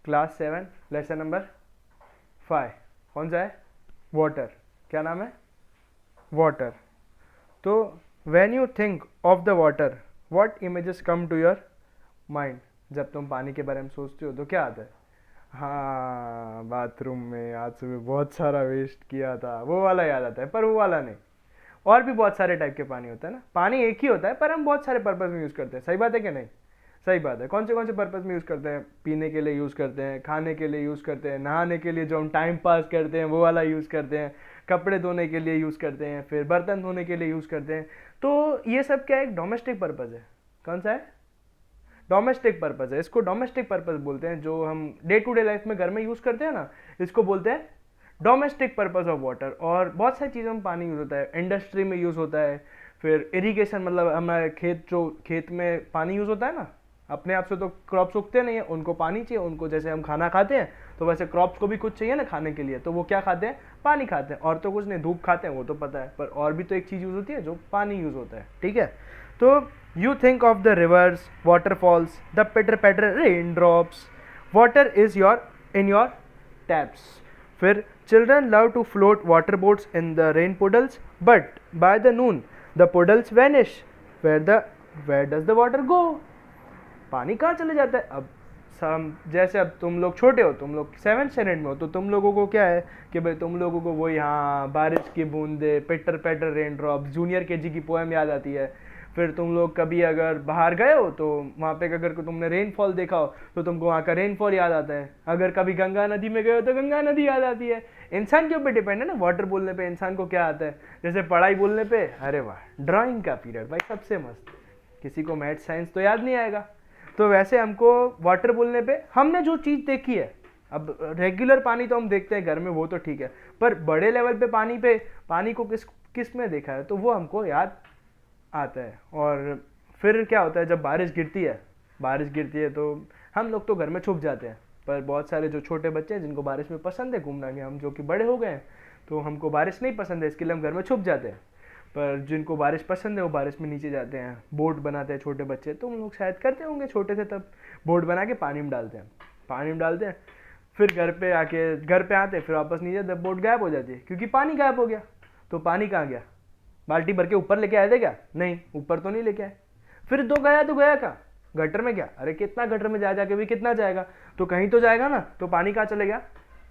Class 7 lesson number 5 कौन सा है? वाटर। क्या नाम है? वाटर। तो when you think of the water what images come to your mind? जब तुम पानी के बारे में सोचते हो तो क्या आता है? हाँ, बाथरूम में आज सुबह बहुत सारा वेस्ट किया था, वो वाला याद आता है। पर वो वाला नहीं, और भी बहुत सारे टाइप के पानी होता है ना। पानी एक ही होता है पर हम बहुत सारे पर्पज़ में यूज़ करते हैं। सही बात है कि नहीं? सही बात है। कौन से पर्पज़ में यूज़ करते हैं? पीने के लिए यूज़ करते हैं, खाने के लिए यूज़ करते हैं, नहाने के लिए जो हम टाइम पास करते हैं वो वाला यूज़ करते हैं, कपड़े धोने के लिए यूज़ करते हैं, फिर बर्तन धोने के लिए यूज़ करते हैं। तो ये सब क्या एक डोमेस्टिक पर्पज़ है। कौन सा है? डोमेस्टिक पर्पज़ है। इसको डोमेस्टिक पर्पज़ बोलते हैं। जो हम डे टू डे लाइफ में घर में यूज़ करते हैं ना, इसको बोलते हैं डोमेस्टिक पर्पज़ ऑफ वाटर। और बहुत सारी चीज़ों में पानी यूज़ होता है। इंडस्ट्री में यूज़ होता है, फिर इरिगेशन, मतलब हमारे खेत में पानी यूज़ होता है ना। अपने आप से तो क्रॉप्स उगते नहीं हैं, उनको पानी चाहिए। उनको जैसे हम खाना खाते हैं तो वैसे क्रॉप्स को भी कुछ चाहिए ना खाने के लिए, तो वो क्या खाते हैं? पानी खाते हैं। और तो कुछ नहीं, धूप खाते हैं, वो तो पता है। पर और भी तो एक चीज़ यूज़ होती है जो पानी यूज़ होता है। ठीक है? तो you think of the rivers, waterfalls, the pitter patter rain drops, water is your in your taps. फिर children love to float water boats in the rain puddles, but by the noon the puddles vanish, where does the water go? पानी कहाँ चले जाता है? अब जैसे अब तुम लोग छोटे हो, तुम लोग 7th स्टैंडर्ड में हो, तो तुम लोगों को क्या है कि भाई तुम लोगों को वो यहाँ बारिश की बूंदे, पिटर patter rain drop, junior KG की पोएम याद आती है। फिर तुम लोग कभी अगर बाहर गए हो तो वहाँ पे अगर तुमने रेनफॉल देखा हो तो तुमको वहाँ का रेनफॉल याद आता है। अगर कभी गंगा नदी में गए हो तो गंगा नदी याद आती है। इंसान के ऊपर डिपेंड है ना। वाटर बोलने पे इंसान को क्या आता है? जैसे पढ़ाई बोलने पे, अरे वाह ड्राइंग का पीरियड भाई सबसे मस्त। किसी को मैथ साइंस तो याद नहीं आएगा। तो वैसे हमको वाटर बोलने पे हमने जो चीज़ देखी है, अब रेगुलर पानी तो हम देखते हैं घर में, वो तो ठीक है। पर बड़े लेवल पे पानी को किस किस में देखा है तो वो हमको याद आता है। और फिर क्या होता है जब बारिश गिरती है तो हम लोग तो घर में छुप जाते हैं। पर बहुत सारे जो छोटे बच्चे हैं जिनको बारिश में पसंद है घूमना, हम जो कि बड़े हो गए हैं तो हमको बारिश नहीं पसंद है, इसके लिए हम घर में छुप जाते हैं। पर जिनको बारिश पसंद है वो बारिश में नीचे जाते हैं, बोट बनाते हैं छोटे बच्चे। तो हम लोग शायद करते होंगे छोटे थे तब, बोट बना के पानी में डालते हैं। फिर घर पे आते हैं, फिर वापस नीचे, तब बोट गायब हो जाती है क्योंकि पानी गायब हो गया। तो पानी कहाँ गया? बाल्टी भर के ऊपर लेके आए थे क्या? नहीं, ऊपर तो नहीं लेके आए। फिर तो गया कहाँ? गटर में गया। अरे कितना गटर में जा जाके भी कितना जाएगा? तो कहीं तो जाएगा ना। तो पानी कहाँ चले गया?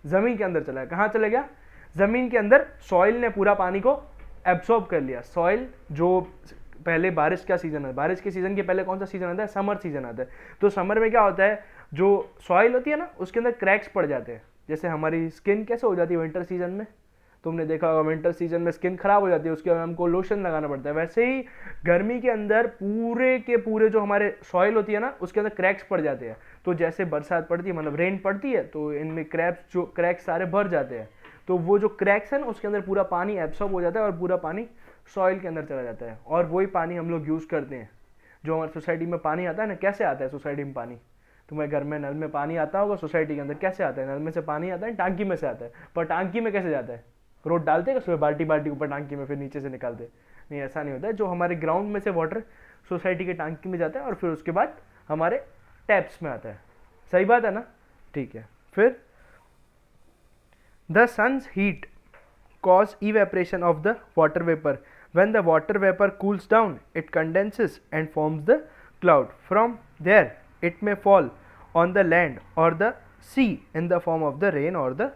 जमीन के अंदर चला गया। कहाँ चले गया? जमीन के अंदर। सॉइल ने पूरा पानी को एब्सॉर्ब कर लिया। सॉइल जो पहले बारिश का सीजन है, बारिश के सीजन के पहले कौन सा सीजन आता है? समर सीजन आता है। तो समर में क्या होता है, जो सॉइल होती है ना उसके अंदर क्रैक्स पड़ जाते हैं। जैसे हमारी स्किन कैसे हो जाती है विंटर सीजन में, तुमने देखा होगा विंटर सीजन में स्किन खराब हो जाती है, उसके बाद हमको लोशन लगाना पड़ता है। वैसे ही गर्मी के अंदर पूरे के पूरे जो हमारे सॉइल होती है ना उसके अंदर क्रैक्स पड़ जाते हैं। तो जैसे बरसात पड़ती है, मतलब रेन पड़ती है, तो इनमें क्रैक्स सारे भर जाते हैं। तो वो जो क्रैक्स है ना उसके अंदर पूरा पानी एब्सॉर्ब हो जाता है और पूरा पानी सॉइल के अंदर चला जाता है। और वही पानी हम लोग यूज़ करते हैं। जो हमारे सोसाइटी में पानी आता है ना, कैसे आता है सोसाइटी में पानी? तुम्हारे घर में नल में पानी आता होगा, सोसाइटी के अंदर कैसे आता है? नल में से पानी आता है, टांकी में से आता है। पर टांकी में कैसे जाता है? रोड डालते हैं सुबह बाल्टी ऊपर टांकी में, फिर नीचे से निकालते? नहीं, ऐसा नहीं होता है। जो हमारे ग्राउंड में से वाटर सोसाइटी की टांकी में जाता है और फिर उसके बाद हमारे टैप्स में आता है। सही बात है ना? ठीक है। फिर the sun's heat cause evaporation of the water vapor. When the water vapor cools down, it condenses and forms the cloud. From there, it may fall on the land or the sea in the form of the rain or the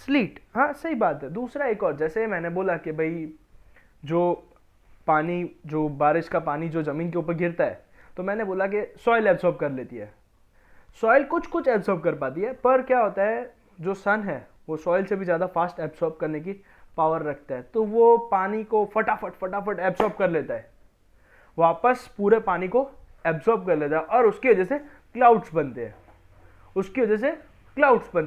sleet. हाँ सही बात है। दूसरा एक और, जैसे मैंने बोला कि भाई जो पानी, जो बारिश का पानी जो ज़मीन के ऊपर गिरता है, तो मैंने बोला कि सॉइल एब्सॉर्ब कर लेती है। सॉइल कुछ एब्सॉर्ब कर पाती है, पर क्या होता है जो सन है वो सॉइल से भी ज़्यादा फास्ट एब्सॉर्ब करने की पावर रखता है। तो वो पानी को फटाफट एब्सॉर्ब कर लेता है, वापस पूरे पानी को एब्सॉर्ब कर लेता है। और उसकी वजह से क्लाउड्स बनते हैं,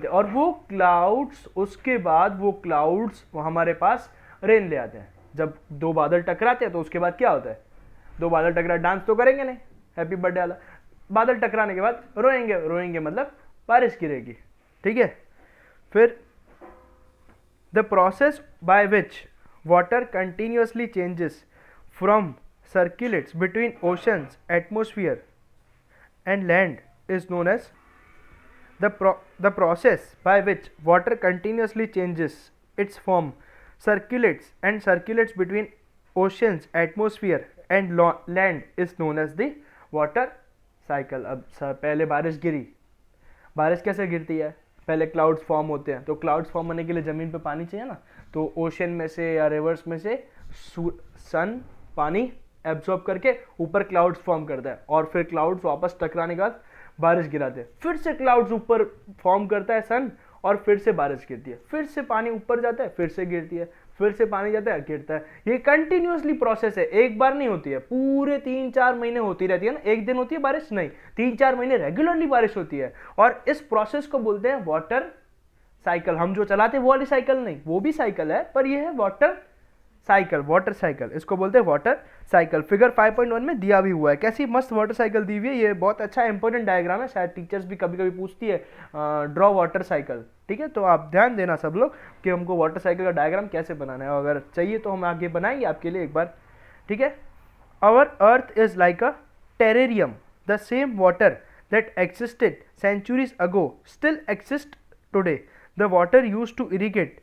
और वो क्लाउड्स, उसके बाद वो क्लाउड्स हमारे पास रेन ले आते हैं। जब दो बादल टकराते हैं तो उसके बाद क्या होता है? दो बादल टकरा, डांस तो करेंगे नहीं, हैप्पी बर्थडे वाला। बादल टकराने के बाद रोएंगे मतलब बारिश गिरेगी। ठीक है। फिर the process by which water continuously changes from circulates between oceans, atmosphere and land is known as The process by which water continuously changes its form, circulates between oceans, atmosphere and land is known as the water cycle. अब पहले बारिश गिरी, बारिश कैसे गिरती है, पहले clouds form होते हैं, तो क्लाउड्स फॉर्म होने के लिए ज़मीन पे पानी चाहिए ना, तो ओशन में से या रिवर्स में से सन पानी एब्जॉर्ब करके ऊपर क्लाउड्स फॉर्म करता है, और फिर क्लाउड्स वापस टकराने के बाद बारिश गिराते हैं, फिर से क्लाउड्स ऊपर फॉर्म करता है सन, और फिर से बारिश गिरती है, फिर से पानी ऊपर जाता है, फिर से गिरती है, फिर से पानी जाता है, गिरता है। ये कंटिन्यूअसली प्रोसेस है, एक बार नहीं होती है, पूरे 3-4 महीने होती रहती है ना, एक दिन होती है बारिश नहीं, 3-4 महीने रेगुलरली बारिश होती है, और इस प्रोसेस को बोलते हैं वाटर साइकिल। हम जो चलाते हैं वो वाली साइकिल नहीं, वो भी साइकिल है, पर ये है वाटर साइकिल, वाटर साइकिल, इसको बोलते हैं वाटर साइकिल। फिगर 5.1 में दिया भी हुआ है, कैसी मस्त वाटर साइकिल दी हुई है, ये बहुत अच्छा इंपॉर्टेंट डायग्राम है, शायद टीचर्स भी कभी कभी पूछती है ड्रॉ वाटर साइकिल, ठीक है, तो आप ध्यान देना सब लोग कि हमको वाटर साइकिल का डायग्राम कैसे बनाना है, अगर चाहिए तो हम आगे बनाएंगे आपके लिए एक बार, ठीक है। Our earth is like a terrarium, the same water that existed centuries ago still exist today, the water used to irrigate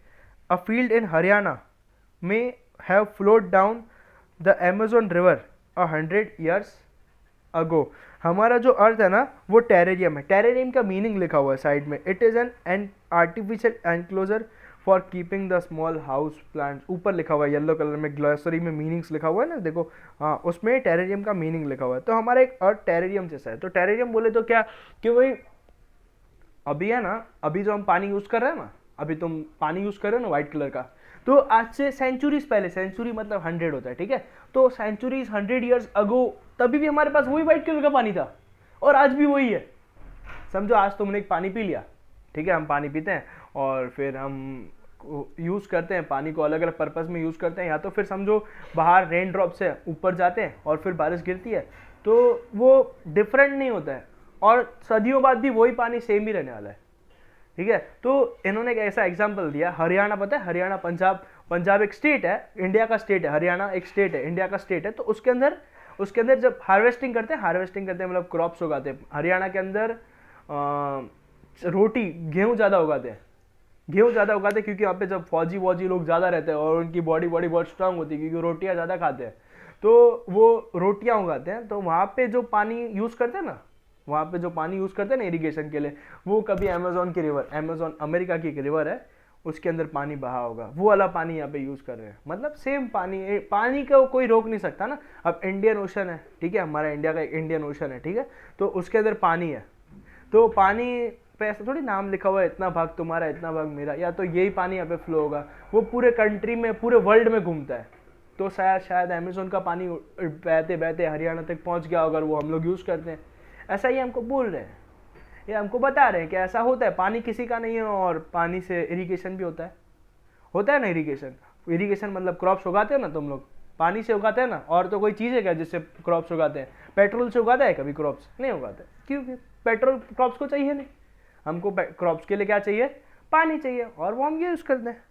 a field in Haryana may have flowed down the Amazon river 100 years ago। हमारा जो अर्थ है ना वो terrarium है, terrarium का meaning लिखा हुआ है साइड में, it is an artificial enclosure for keeping the small house plants, ऊपर लिखा हुआ है येलो कलर में, ग्लॉसरी में मीनिंग्स लिखा हुआ है ना, देखो हाँ उसमें टेरेरियम का मीनिंग लिखा हुआ है। तो हमारा एक अर्थ टेरेरियम जैसा है, तो टेरेरियम बोले तो क्या कि वही अभी है ना, अभी जो हम पानी यूज़ कर रहे हैं ना, अभी तुम पानी यूज़ कर रहे हो ना व्हाइट कलर का, तो आज से सेंचुरीज पहले, सेंचुरी मतलब 100 होता है, ठीक है, तो सेंचुरीज 100 ईयर्स अगो तभी भी हमारे पास वही व्हाइट कलर का पानी था, और आज भी वही है। समझो आज तुमने एक पानी पी लिया, ठीक है, हम पानी पीते हैं और फिर हम यूज़ करते हैं पानी को, अलग अलग पर्पज़ में यूज़ करते हैं, या तो फिर समझो बाहर रेन ड्रॉप से ऊपर जाते हैं और फिर बारिश गिरती है, तो वो डिफरेंट नहीं होता है, और सदियों बाद भी वही पानी सेम ही रहने वाला है, ठीक है। तो इन्होंने एक ऐसा एग्जाम्पल दिया, हरियाणा, पता है हरियाणा, पंजाब एक स्टेट है, इंडिया का स्टेट है, हरियाणा एक स्टेट है, इंडिया का स्टेट है, तो उसके अंदर जब हार्वेस्टिंग करते हैं मतलब क्रॉप्स उगाते हैं, हरियाणा के अंदर रोटी गेहूँ ज़्यादा उगाते हैं, क्योंकि यहाँ पे जब फौजी लोग ज़्यादा रहते हैं और उनकी बॉडी बहुत स्ट्रांग होती है, क्योंकि रोटियाँ ज़्यादा खाते हैं, तो वो रोटियाँ उगाते हैं, तो वहाँ पे जो पानी यूज़ करते हैं ना, इरिगेशन के लिए, वो कभी अमेजोन की रिवर, अमेजोन अमेरिका की एक रिवर है, उसके अंदर पानी बहा होगा, वो वाला पानी यहाँ पे यूज़ कर रहे हैं, मतलब सेम पानी का कोई रोक नहीं सकता ना। अब इंडियन ओशन है, ठीक है, हमारा इंडिया का एक इंडियन ओशन है, ठीक है, तो उसके अंदर पानी है, तो पानी पे ऐसा थोड़ी नाम लिखा हुआ है इतना भाग तुम्हारा इतना भाग मेरा, या तो यही पानी यहाँ पे फ्लो होगा, वो पूरे कंट्री में, पूरे वर्ल्ड में घूमता है, तो शायद अमेजोन का पानी बहते बहते हरियाणा तक पहुँच गया अगर वो हम लोग यूज़ करते हैं। ऐसा ही हमको बोल रहे हैं, ये हमको बता रहे हैं कि ऐसा होता है, पानी किसी का नहीं है, और पानी से इरिगेशन भी होता है ना, इरिगेशन मतलब क्रॉप्स उगाते हो ना तुम लोग, पानी से उगाते हैं ना, और तो कोई चीज़ है क्या जिससे क्रॉप्स उगाते हैं? पेट्रोल से उगाता है कभी क्रॉप्स? नहीं उगाते, क्योंकि पेट्रोल क्रॉप्स को चाहिए नहीं, हमको क्रॉप्स के लिए क्या चाहिए? पानी चाहिए, और वो हम यूज़ करते हैं,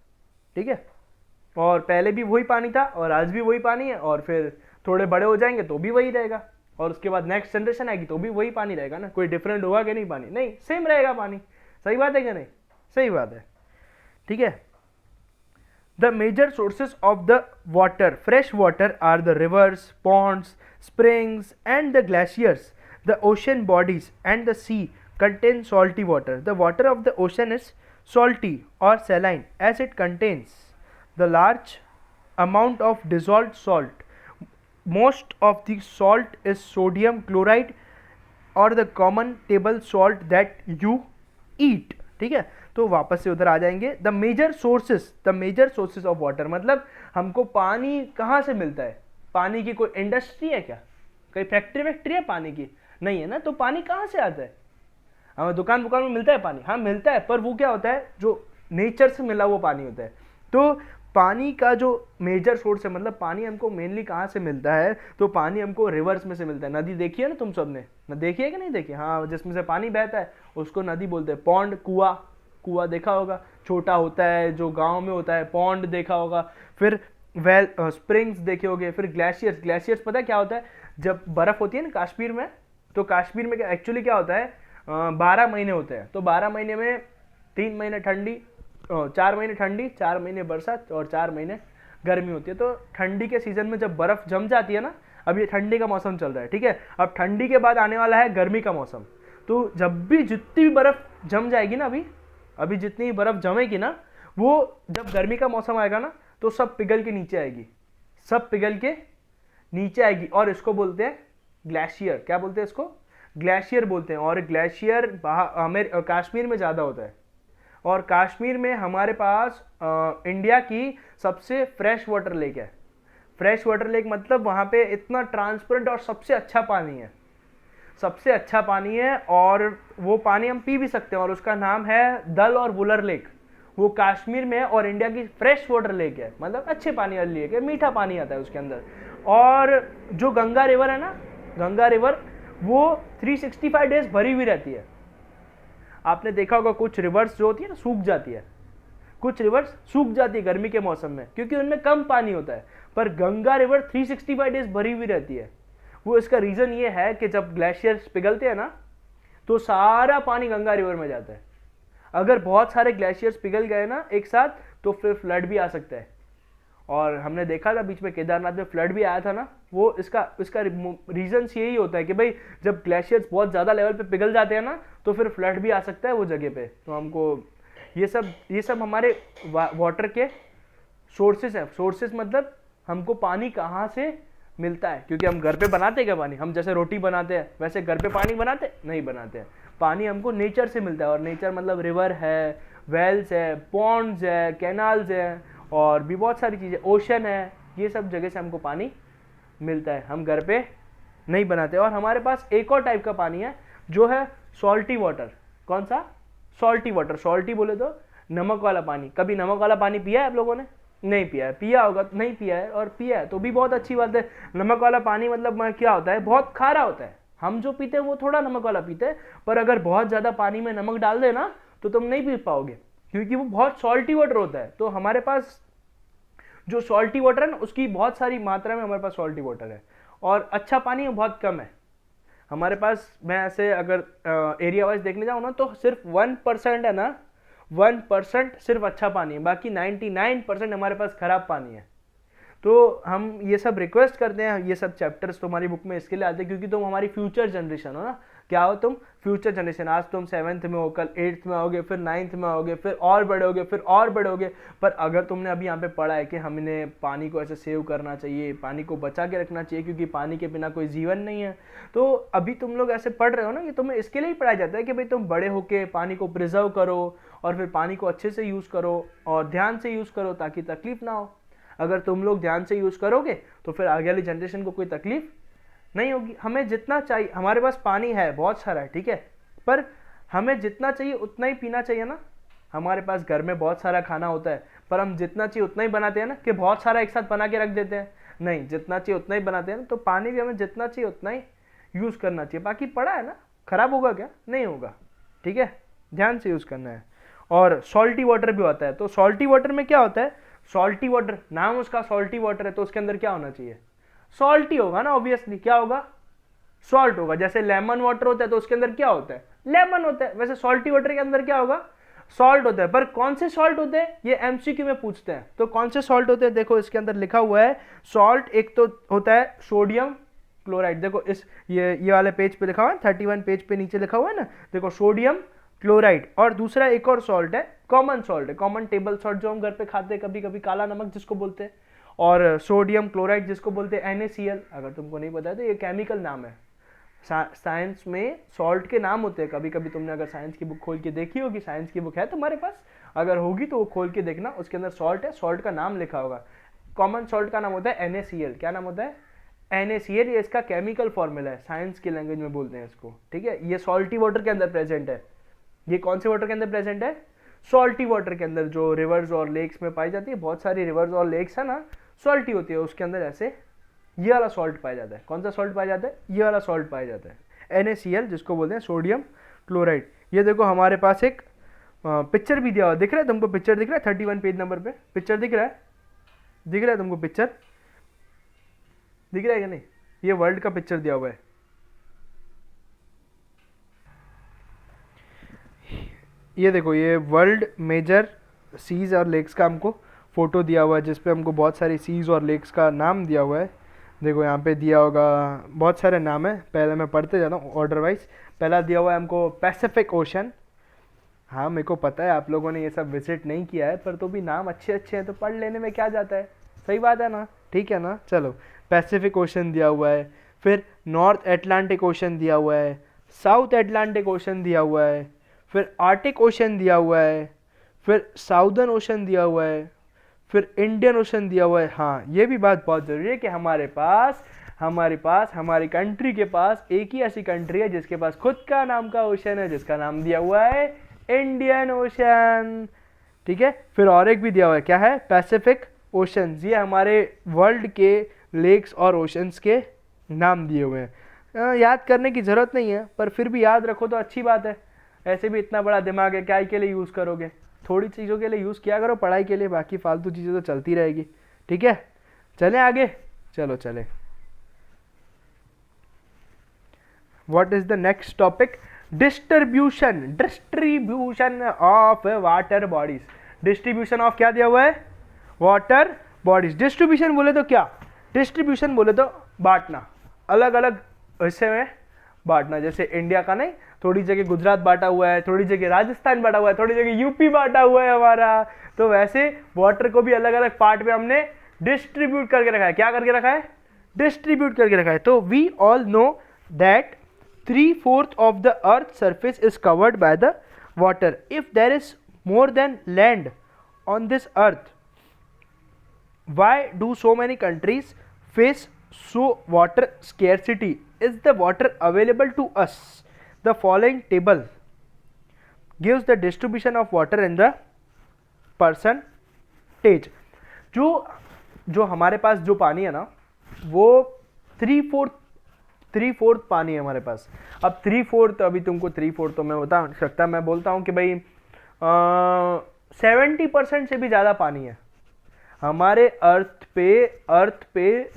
ठीक है। और पहले भी वही पानी था और आज भी वही पानी है, और फिर थोड़े बड़े हो जाएंगे तो भी वही रहेगा, और उसके बाद नेक्स्ट जनरेशन आएगी तो भी वही पानी रहेगा ना, कोई डिफरेंट होगा कि नहीं? पानी नहीं, सेम रहेगा पानी। सही बात है कि नहीं? सही बात है, ठीक है। The major sources of the water, fresh water, are the rivers, ponds, springs and the glaciers. The ocean bodies and the sea contain salty water. The water of the ocean is salty or saline as it contains the large amount of dissolved salt. Most of the salt is sodium chloride or the common table salt that you eat. ठीक है, तो वापस से उधर आ जाएंगे। The major sources of water, मतलब हमको पानी कहाँ से मिलता है? पानी की कोई इंडस्ट्री है क्या? कोई फैक्ट्री है पानी की? नहीं है ना, तो पानी कहाँ से आता है? हमें दुकान में मिलता है पानी? हाँ मिलता है, पर वो क्या होता है, जो नेचर से मिला वो पानी होता है। तो पानी का जो मेजर सोर्स है, मतलब पानी हमको मेनली कहाँ से मिलता है? तो पानी हमको रिवर्स में से मिलता है। नदी देखी है ना तुम सबने? न देखी है कि नहीं देखी? हाँ, जिसमें से पानी बहता है उसको नदी बोलते हैं। पॉन्ड, कुआं देखा होगा, छोटा होता है जो गाँव में होता है, पॉन्ड देखा होगा। फिर स्प्रिंग्स देखे होंगे। फिर ग्लेशियर्स पता है क्या होता है? जब बर्फ़ होती है ना कश्मीर में, तो कश्मीर में एक्चुअली क्या होता है, 12 महीने होते हैं, तो 12 महीने में 3 महीने ठंडी, 4 महीने ठंडी, 4 महीने बरसात और 4 महीने गर्मी होती है। तो ठंडी के सीजन में जब बर्फ जम जाती है ना, अब ये ठंडी का मौसम चल रहा है, ठीक है, अब ठंडी के बाद आने वाला है गर्मी का मौसम। तो जब भी जितनी भी बर्फ जम जाएगी ना, अभी जितनी बर्फ जमेगी ना, वो जब गर्मी का मौसम आएगा ना, तो सब पिघल के नीचे आएगी, सब पिघल के नीचे आएगी, और इसको बोलते हैं ग्लेशियर। क्या बोलते हैं इसको? ग्लेशियर बोलते हैं। और ग्लेशियर कश्मीर में ज़्यादा होता है, और कश्मीर में हमारे पास इंडिया की सबसे फ्रेश वाटर लेक है। फ्रेश वाटर लेक मतलब वहाँ पे इतना ट्रांसपेरेंट और सबसे अच्छा पानी है, सबसे अच्छा पानी है, और वो पानी हम पी भी सकते हैं, और उसका नाम है दल और वुलर लेक। वो कश्मीर में है और इंडिया की फ्रेश वाटर लेक है, मतलब अच्छे पानी वाली लेक है, मीठा पानी आता है उसके अंदर। और जो गंगा रिवर है ना, गंगा रिवर वो 365 डेज भरी हुई रहती है। आपने देखा होगा कुछ रिवर्स जो होती है ना सूख जाती है, कुछ रिवर्स सूख जाती है गर्मी के मौसम में, क्योंकि उनमें कम पानी होता है, पर गंगा रिवर 365 डेज भरी हुई रहती है। वो इसका रीजन ये है कि जब ग्लेशियर्स पिघलते हैं ना, तो सारा पानी गंगा रिवर में जाता है। अगर बहुत सारे ग्लेशियर्स पिघल गए ना एक साथ, तो फिर फ्लड भी आ सकता है। और हमने देखा था बीच में केदारनाथ में फ्लड भी आया था ना, वो इसका रीजन यही होता है कि भाई जब ग्लेशियर्स बहुत ज़्यादा लेवल पे पिघल जाते हैं ना, तो फिर फ्लड भी आ सकता है वो जगह पे। तो हमको ये सब हमारे वाटर के सोर्सेस है। सोर्सेस मतलब हमको पानी कहाँ से मिलता है, क्योंकि हम घर पे बनाते हैं क्या पानी, हम जैसे रोटी बनाते हैं वैसे घर पे पानी बनाते नहीं बनाते हैं। पानी हमको नेचर से मिलता है, और नेचर मतलब रिवर है, वेल्स है, पॉन्ड्स है, कैनाल्स है, और भी बहुत सारी चीज़ें, ओशन है, ये सब जगह से हमको पानी मिलता है, हम घर पे नहीं बनाते। और हमारे पास एक और टाइप का पानी है जो है सॉल्टी वाटर। कौन सा? Salty water. सॉल्टी बोले तो नमक वाला पानी। कभी नमक वाला पानी पिया है आप लोगों ने? नहीं पिया है। पिया होगा, नहीं पिया है, और पिया है तो भी बहुत अच्छी बात है। नमक वाला पानी मतलब क्या होता है, बहुत खारा होता है। हम जो पीते हैं वो थोड़ा नमक वाला पीते हैं, पर अगर बहुत ज़्यादा पानी में नमक डाल दे ना, तो तुम नहीं पी पाओगे, क्योंकि वो बहुत सॉल्टी वाटर होता है। तो हमारे पास जो सॉल्टी वाटर है ना, उसकी बहुत सारी मात्रा में हमारे पास सॉल्टी वाटर है, और अच्छा पानी बहुत कम है हमारे पास। मैं ऐसे अगर एरिया वाइज देखने जाऊँ ना, तो सिर्फ 1% है ना, 1% सिर्फ अच्छा पानी है, बाकी 99% हमारे पास खराब पानी है। तो हम ये सब रिक्वेस्ट करते हैं, ये सब चैप्टर्स तुम्हारी बुक में इसके लिए आते हैं क्योंकि तुम हमारी फ्यूचर जनरेशन हो ना। क्या हो तुम? Future generation. आज तुम 7th में हो, कल 8th में आओगे, फिर 9th में आओगे, फिर और बढ़ोगे, फिर और बढ़ोगे। पर अगर तुमने अभी यहाँ पे पढ़ा है कि हमने पानी को ऐसे सेव करना चाहिए, पानी को बचा के रखना चाहिए, क्योंकि पानी के बिना कोई जीवन नहीं है, तो अभी तुम लोग ऐसे पढ़ रहे हो ना, कि तुम्हें इसके लिए ही पढ़ाया जाता है कि भाई तुम बड़े होके पानी को प्रिजर्व करो, और फिर पानी को अच्छे से यूज़ करो और ध्यान से यूज़ करो, ताकि तकलीफ ना हो। अगर तुम लोग ध्यान से यूज़ करोगे तो फिर आगे वाली जनरेशन को कोई तकलीफ नहीं होगी। हमें जितना चाहिए, हमारे पास पानी है बहुत सारा है, ठीक है, पर हमें जितना चाहिए उतना ही पीना चाहिए ना। हमारे पास घर में बहुत सारा खाना होता है, पर हम जितना चाहिए उतना ही बनाते हैं ना, कि बहुत सारा एक साथ बना के रख देते हैं। नहीं, जितना चाहिए उतना ही बनाते हैं ना। तो पानी भी हमें जितना चाहिए उतना ही यूज़ करना चाहिए। बाकी पड़ा है ना, खराब होगा क्या? नहीं होगा, ठीक है, ध्यान से यूज़ करना है। और सॉल्टी वाटर भी होता है। तो सॉल्टी वाटर में क्या होता है? सॉल्टी वाटर, नाम उसका सॉल्टी वाटर है, तो उसके अंदर क्या होना चाहिए? सॉल्टी होगा ना, ऑब्वियसली। क्या होगा? सॉल्ट होगा। जैसे लेमन वाटर होता है तो उसके अंदर क्या होता है? लेमन होता है। वैसे सॉल्टी वाटर के अंदर क्या होगा? सॉल्ट होता है। पर कौन से सॉल्ट होते हैं, ये एमसीक्यू में पूछते हैं। तो कौन से सॉल्ट होते हैं? देखो इसके अंदर लिखा हुआ है सॉल्ट। एक तो होता है सोडियम क्लोराइड। देखो इस ये वाले पेज पे लिखा हुआ है, 31 पेज पे नीचे लिखा हुआ है ना, देखो सोडियम क्लोराइड। और दूसरा एक और सॉल्ट है, कॉमन सॉल्ट है, कॉमन टेबल सॉल्ट, जो हम घर पे खाते हैं कभी कभी, काला नमक जिसको बोलते हैं। और सोडियम क्लोराइड जिसको बोलते हैं NaCl। अगर तुमको नहीं पता है तो ये केमिकल नाम है। साइंस में सॉल्ट के नाम होते हैं। कभी कभी तुमने अगर साइंस की बुक खोल के देखी होगी, साइंस की बुक है तुम्हारे पास, अगर होगी तो वो खोल के देखना, उसके अंदर सॉल्ट है, सॉल्ट का नाम लिखा होगा। कॉमन सॉल्ट का नाम होता है NaCl। क्या नाम होता है? NaCl। ये इसका केमिकल फॉर्मूला है, साइंस की लैंग्वेज में बोलते हैं इसको, ठीक है। ये सॉल्टी वाटर के अंदर प्रेजेंट है। ये कौन से वाटर के अंदर प्रेजेंट है? सॉल्टी वाटर के अंदर, जो रिवर्स और लेक्स में पाई जाती है। बहुत सारी रिवर्स और लेक्स है ना, सॉल्टी होती है, उसके अंदर ऐसे ये वाला सॉल्ट पाया जाता है। कौन सा सॉल्ट पाया जाता है? ये वाला सॉल्ट पाया जाता है, NaCl, जिसको बोलते हैं सोडियम क्लोराइड। ये देखो हमारे पास एक पिक्चर भी दिया हुआ, दिख रहा है तुमको? पिक्चर दिख रहा है 31 पेज नंबर पे, पिक्चर दिख रहा है? दिख रहा है तुमको पिक्चर? दिख रहा है कि नहीं? ये वर्ल्ड का पिक्चर दिया हुआ है, ये देखो, ये वर्ल्ड मेजर सीज और लेक्स का हमको फ़ोटो दिया हुआ है, जिसपे हमको बहुत सारी सीज और लेक्स का नाम दिया हुआ है। देखो यहाँ पे दिया होगा, बहुत सारे नाम है, पहले मैं पढ़ते जाता हूँ ऑर्डर वाइज। पहला दिया हुआ है हमको पैसिफिक ओशन। हाँ मेरे को पता है आप लोगों ने ये सब विजिट नहीं किया है, पर तो भी नाम अच्छे अच्छे हैं तो पढ़ लेने में क्या जाता है, सही बात है ना, ठीक है ना। चलो, पैसिफिक ओशन दिया हुआ है, फिर नॉर्थ एटलांटिक ओशन दिया हुआ है, साउथ एटलांटिक ओशन दिया हुआ है, फिर आर्टिक ओशन दिया हुआ है, फिर साउदर्न ओशन दिया हुआ है, फिर इंडियन ओशन दिया हुआ है। हाँ ये भी बात बहुत ज़रूरी है कि हमारी कंट्री के पास एक ही ऐसी कंट्री है जिसके पास खुद का नाम का ओशन है, जिसका नाम दिया हुआ है इंडियन ओशन, ठीक है। फिर और एक भी दिया हुआ है, क्या है, पैसिफिक ओशन। ये हमारे वर्ल्ड के लेक्स और ओशंस के नाम दिए हुए हैं। याद करने की ज़रूरत नहीं है, पर फिर भी याद रखो तो अच्छी बात है। ऐसे भी इतना बड़ा दिमाग है, क्या के लिए यूज़ करोगे, थोड़ी चीज़ों के लिए यूज़ किया करो, पढ़ाई के लिए, बाकी फालतू चीज़ें तो चलती रहेगी, ठीक है। चलें आगे, चलो चलें। What is the next topic, distribution of water bodies. Distribution of क्या दिया हुआ है, वाटर बॉडीज। डिस्ट्रीब्यूशन बोले तो क्या, डिस्ट्रीब्यूशन बोले तो बांटना, अलग अलग हिस्से में बांटना। जैसे इंडिया का नहीं, थोड़ी जगह गुजरात बांटा हुआ है, थोड़ी जगह राजस्थान बांटा हुआ है, थोड़ी जगह यूपी बांटा हुआ है हमारा, तो वैसे वाटर को भी अलग अलग पार्ट में हमने डिस्ट्रीब्यूट करके रखा है। क्या करके रखा है, डिस्ट्रीब्यूट करके रखा है। तो we all know that 3/4 of the earth's surface is covered by the water. If there is more than land on this earth, why do so many countries face so water scarcity? Is the water available to us? The following table gives the distribution of water in the percentage. जो हमारे पास जो पानी है ना, वो 3/4 पानी है हमारे पास। अब 3/4, अभी तुमको 3/4 तो मैं बता सकता, मैं बोलता हूँ कि भाई 70% से भी ज़्यादा पानी है हमारे अर्थ पे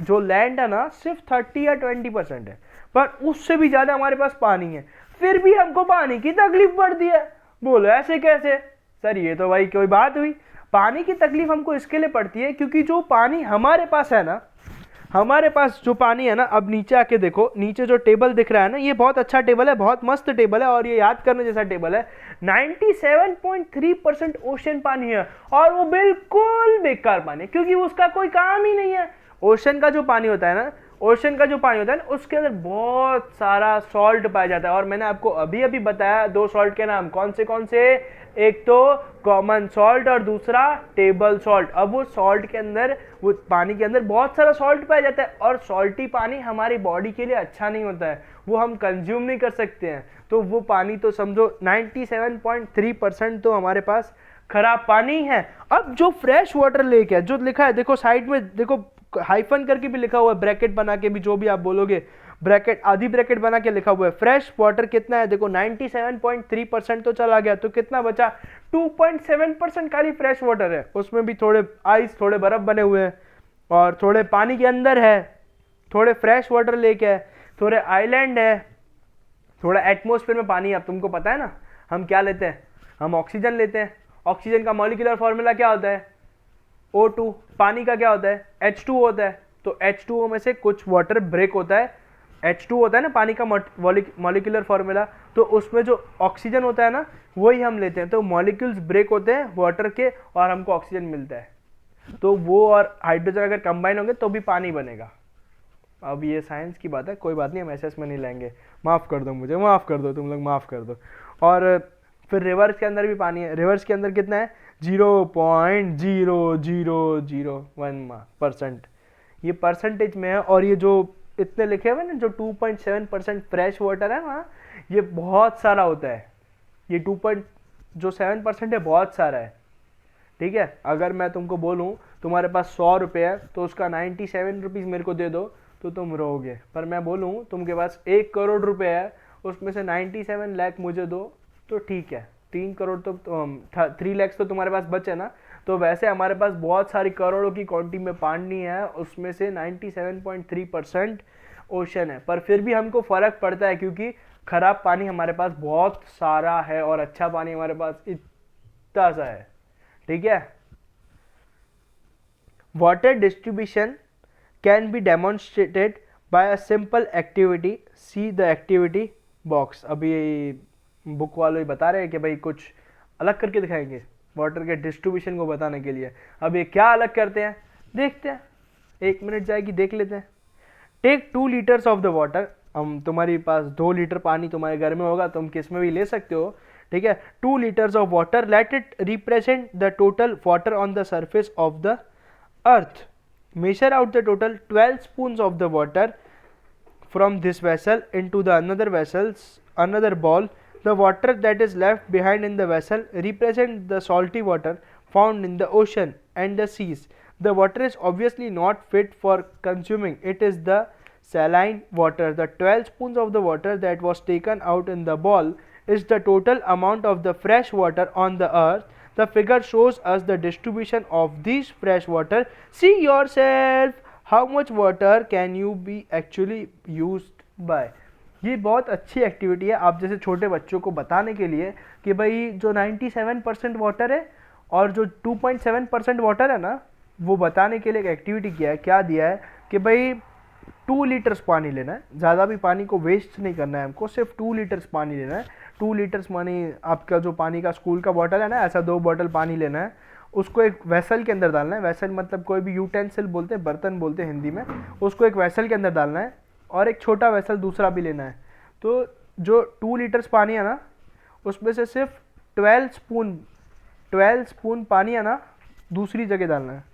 जो लैंड है ना, सिर्फ 30 या 20% है, पर उससे भी ज़्यादा हमारे पास पानी है, फिर भी हमको पानी की तकलीफ पड़ती है। बोलो ऐसे कैसे सर, ये तो भाई कोई बात हुई। पानी की तकलीफ हमको इसके लिए पड़ती है क्योंकि जो पानी हमारे पास है ना, हमारे पास जो पानी है ना, अब नीचे आके देखो, नीचे जो टेबल दिख रहा है ना, ये बहुत अच्छा टेबल है, बहुत मस्त टेबल है, और ये याद करने जैसा टेबल है। 97.3% ओशन पानी है, और वो बिल्कुल बेकार पानी है क्योंकि उसका कोई काम ही नहीं है। ओशन का जो पानी होता है ना, उसके अंदर बहुत सारा सॉल्ट पाया जाता है, और मैंने आपको अभी अभी बताया 2 सॉल्ट के नाम, कौन से, एक तो कॉमन सॉल्ट और दूसरा टेबल सॉल्ट। अब वो सॉल्ट के अंदर, वो पानी के अंदर बहुत सारा सॉल्ट पाया जाता है, और सॉल्टी पानी हमारी बॉडी के लिए अच्छा नहीं होता है, वो हम कंज्यूम नहीं कर सकते हैं। तो वो पानी तो समझो 97.3% तो हमारे पास खराब पानी है। अब जो फ्रेश वाटर लेक है, जो लिखा है देखो साइड में, देखो हाइफन करके भी लिखा हुआ है, ब्रैकेट बना के भी, जो भी आप बोलोगे, ब्रैकेट आधी ब्रैकेट बना के लिखा हुआ है। फ्रेश वाटर कितना है देखो, 97.3% तो चला गया, तो कितना बचा, 2.7% खाली फ्रेश वाटर है। उसमें भी थोड़े आइस, थोड़े बर्फ बने हुए हैं, और थोड़े पानी के अंदर है, थोड़े फ्रेश वाटर लेक है, थोड़े आइलैंड है, थोड़ा एटमोस्फेयर में पानी है। अब तुमको पता है ना हम क्या लेते हैं, हम ऑक्सीजन लेते हैं। ऑक्सीजन का मॉलिक्यूलर फॉर्मूला क्या होता है, O2। पानी का क्या होता है, H2 होता है। तो H2O में से कुछ वाटर ब्रेक होता है, H2 होता है ना पानी का मॉलिक्यूलर फॉर्मूला, तो उसमें जो ऑक्सीजन होता है ना, वही हम लेते हैं। तो मॉलिक्यूल्स ब्रेक होते हैं वाटर के, और हमको ऑक्सीजन मिलता है। तो वो और हाइड्रोजन अगर कंबाइन होंगे तो भी पानी बनेगा। अब ये साइंस की बात है, कोई बात नहीं, हम SS में नहीं लेंगे, माफ़ कर दो मुझे, माफ़ कर दो, तुम लोग माफ़ कर दो। और फिर रिवर्स के अंदर भी पानी है। रिवर्स के अंदर कितना है, 0.0001%। ये परसेंटेज में है, और ये जो इतने लिखे हुए ना, जो 2.7% फ्रेश वाटर है ना, ये बहुत सारा होता है। ये 2.7% है, बहुत सारा है, ठीक है। अगर मैं तुमको बोलूँ तुम्हारे पास 100 रुपये है, तो उसका 97 रुपीज़ मेरे को दे दो तो तुम रोगे। पर मैं बोलूँ तुमके पास 1 करोड़ रुपये है, उसमें से 97 लाख मुझे दो, तो ठीक है, 3 करोड़ तो 3 लाख तो तुम्हारे पास बचे ना। तो वैसे हमारे पास बहुत सारी करोड़ों की क्वांटिटी में पानी है, उसमें से 97.3% ओशन है, पर फिर भी हमको फ़र्क पड़ता है क्योंकि खराब पानी हमारे पास बहुत सारा है और अच्छा पानी हमारे पास इतना सा है, ठीक है। Water distribution can be demonstrated by a simple activity, see the activity box. अभी बुक वाले बता रहे हैं कि भाई कुछ अलग करके दिखाएंगे वाटर के डिस्ट्रीब्यूशन को बताने के लिए। अब ये क्या अलग करते हैं देखते हैं, 1 मिनट जाएगी देख लेते हैं। Take 2 litres of the water, हम तुम्हारे पास 2 लीटर पानी तुम्हारे घर में होगा, तुम किस में भी ले सकते हो, ठीक है। 2 litres of water, let it represent the total water on the surface of the earth. Measure out the total 12 spoons of the water from this vessel into the another bowl. The water that is left behind in the vessel represents the salty water found in the ocean and the seas. The water is obviously not fit for consuming. It is the saline water. The 12 spoons of the water that was taken out in the bowl is the total amount of the fresh water on the earth. The figure shows us the distribution of these fresh water. See yourself how much water can you be actually used by. ये बहुत अच्छी activity है आप जैसे छोटे बच्चों को बताने के लिए कि भाई जो 97% वाटर है और जो 2.7% वाटर है ना, वो बताने के लिए एक एक्टिविटी किया है। क्या दिया है कि भाई 2 लीटर्स पानी लेना है, ज़्यादा भी पानी को वेस्ट नहीं करना है हमको, सिर्फ 2 लीटर्स पानी लेना है। 2 लीटर्स पानी, आपका जो पानी का स्कूल का बॉटल है ना, ऐसा 2 बॉटल पानी लेना है, उसको एक वेसल के अंदर डालना है। वेसल मतलब कोई भी यूटेंसिल बोलते हैं, बर्तन बोलते हैं हिंदी में, उसको एक वेसल के अंदर डालना है और एक छोटा वेसल दूसरा भी लेना है। तो जो 2 लीटर्स पानी है ना, उसमें से सिर्फ 12 स्पून पानी है ना दूसरी जगह डालना है,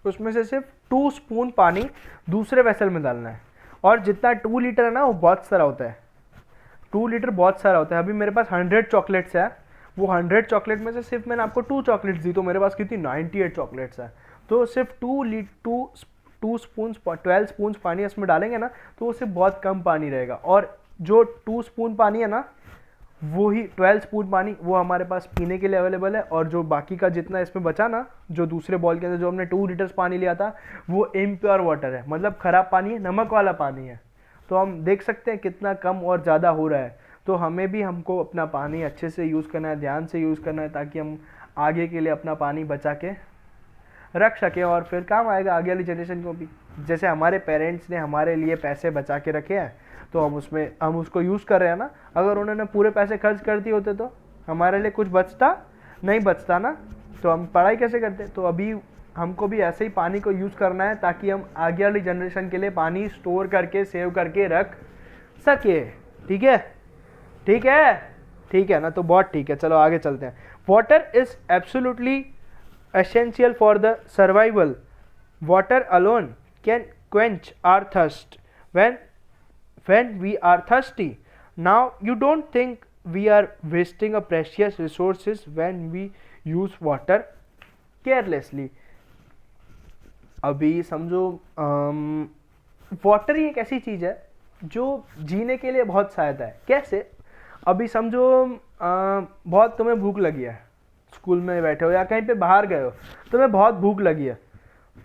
उसमें से सिर्फ 2 स्पून पानी दूसरे वेसल में डालना है। और जितना 2 लीटर है ना वो बहुत सारा होता है, 2 लीटर बहुत सारा होता है। अभी मेरे पास 100 चॉकलेट्स है, वो 100 चॉकलेट में से सिर्फ मैंने आपको 2 चॉकलेट्स दी, तो मेरे पास कितनी 98 चॉकलेट्स है। तो सिर्फ 2 स्पून 12 स्पून पानी इसमें डालेंगे ना, तो उससे बहुत कम पानी रहेगा। और जो 2 स्पून पानी है ना, वो ही 12 स्पून पानी वो हमारे पास पीने के लिए अवेलेबल है। और जो बाकी का जितना इसमें बचा ना, जो दूसरे बॉल के अंदर जो हमने 2 लीटर्स पानी लिया था, वो इम्प्योर वाटर है, मतलब ख़राब पानी है, नमक वाला पानी है। तो हम देख सकते हैं कितना कम और ज़्यादा हो रहा है। तो हमें भी हमको अपना पानी अच्छे से यूज़ करना है, ध्यान से यूज़ करना है, ताकि हम आगे के लिए अपना पानी बचा के रख सकें और फिर काम आएगा आगे वाली जनरेशन को भी। जैसे हमारे पेरेंट्स ने हमारे लिए पैसे बचा के रखे हैं, तो हम उसको यूज़ कर रहे हैं ना। अगर उन्होंने पूरे पैसे खर्च कर दिए होते तो हमारे लिए कुछ नहीं बचता ना, तो हम पढ़ाई कैसे करते। तो अभी हमको भी ऐसे ही पानी को यूज़ करना है, ताकि हम आगे वाली जनरेशन के लिए पानी स्टोर करके सेव करके रख सके। ठीक है, ठीक है, ठीक है ना, तो बहुत ठीक है। चलो आगे चलते हैं। Water is absolutely essential for the survival. Water alone can quench our thirst when we are thirsty. Now you don't think we are wasting a precious resources when we use water carelessly. अभी समझो water ही एक ऐसी चीज़ है जो जीने के लिए बहुत सहायता है। कैसे? अभी समझो बहुत तुम्हें भूख लगी है, स्कूल में बैठे हो या कहीं पे बाहर गए हो, तुम्हें बहुत भूख लगी है,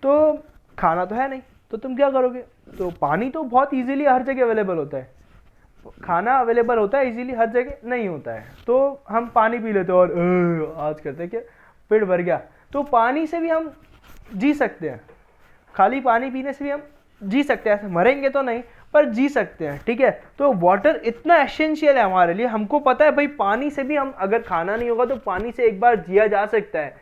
तो खाना तो है नहीं, तो तुम क्या करोगे? तो पानी तो बहुत इजीली हर जगह अवेलेबल होता है, खाना अवेलेबल होता है इजीली, हर जगह नहीं होता है, तो हम पानी पी लेते हैं और आज करते हैं कि पेट भर गया। तो पानी से भी हम जी सकते हैं, खाली पानी पीने से भी हम जी सकते हैं, ऐसे मरेंगे तो नहीं पर जी सकते हैं। ठीक है, तो वाटर इतना एसेंशियल है हमारे लिए। हमको पता है भाई पानी से भी हम, अगर खाना नहीं होगा तो पानी से एक बार जिया जा सकता है,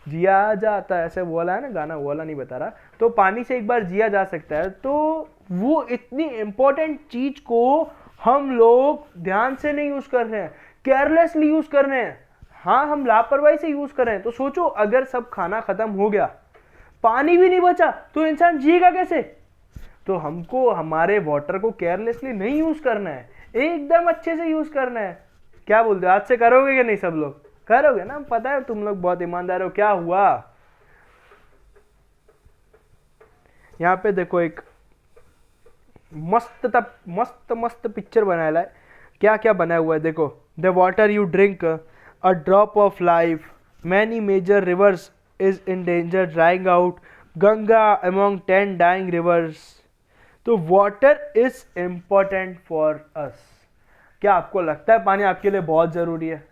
जिया जाता है, ऐसे बोला है ना गाना, वाला नहीं बता रहा। तो पानी से एक बार जिया जा सकता है। तो वो इतनी इंपॉर्टेंट चीज को हम लोग ध्यान से नहीं यूज कर रहे हैं, केयरलेसली यूज कर रहे हैं। हाँ, हम लापरवाही से यूज कर रहे हैं। तो सोचो अगर सब खाना खत्म हो गया, पानी भी नहीं बचा, तो इंसान जिएगा कैसे? तो हमको हमारे वाटर को केयरलेसली नहीं यूज करना है, एकदम अच्छे से यूज करना है। क्या बोलते हो, आज से करोगे कि नहीं? सब लोग करोगे ना, पता है तुम लोग बहुत ईमानदार हो। क्या हुआ यहाँ पे देखो, एक मस्त पिक्चर बनाया है। क्या क्या बनाया हुआ है देखो। The water you drink a drop of life, many major rivers is in danger drying out, Ganga among 10 dying rivers. तो water is important for us. क्या आपको लगता है पानी आपके लिए बहुत ज़रूरी है?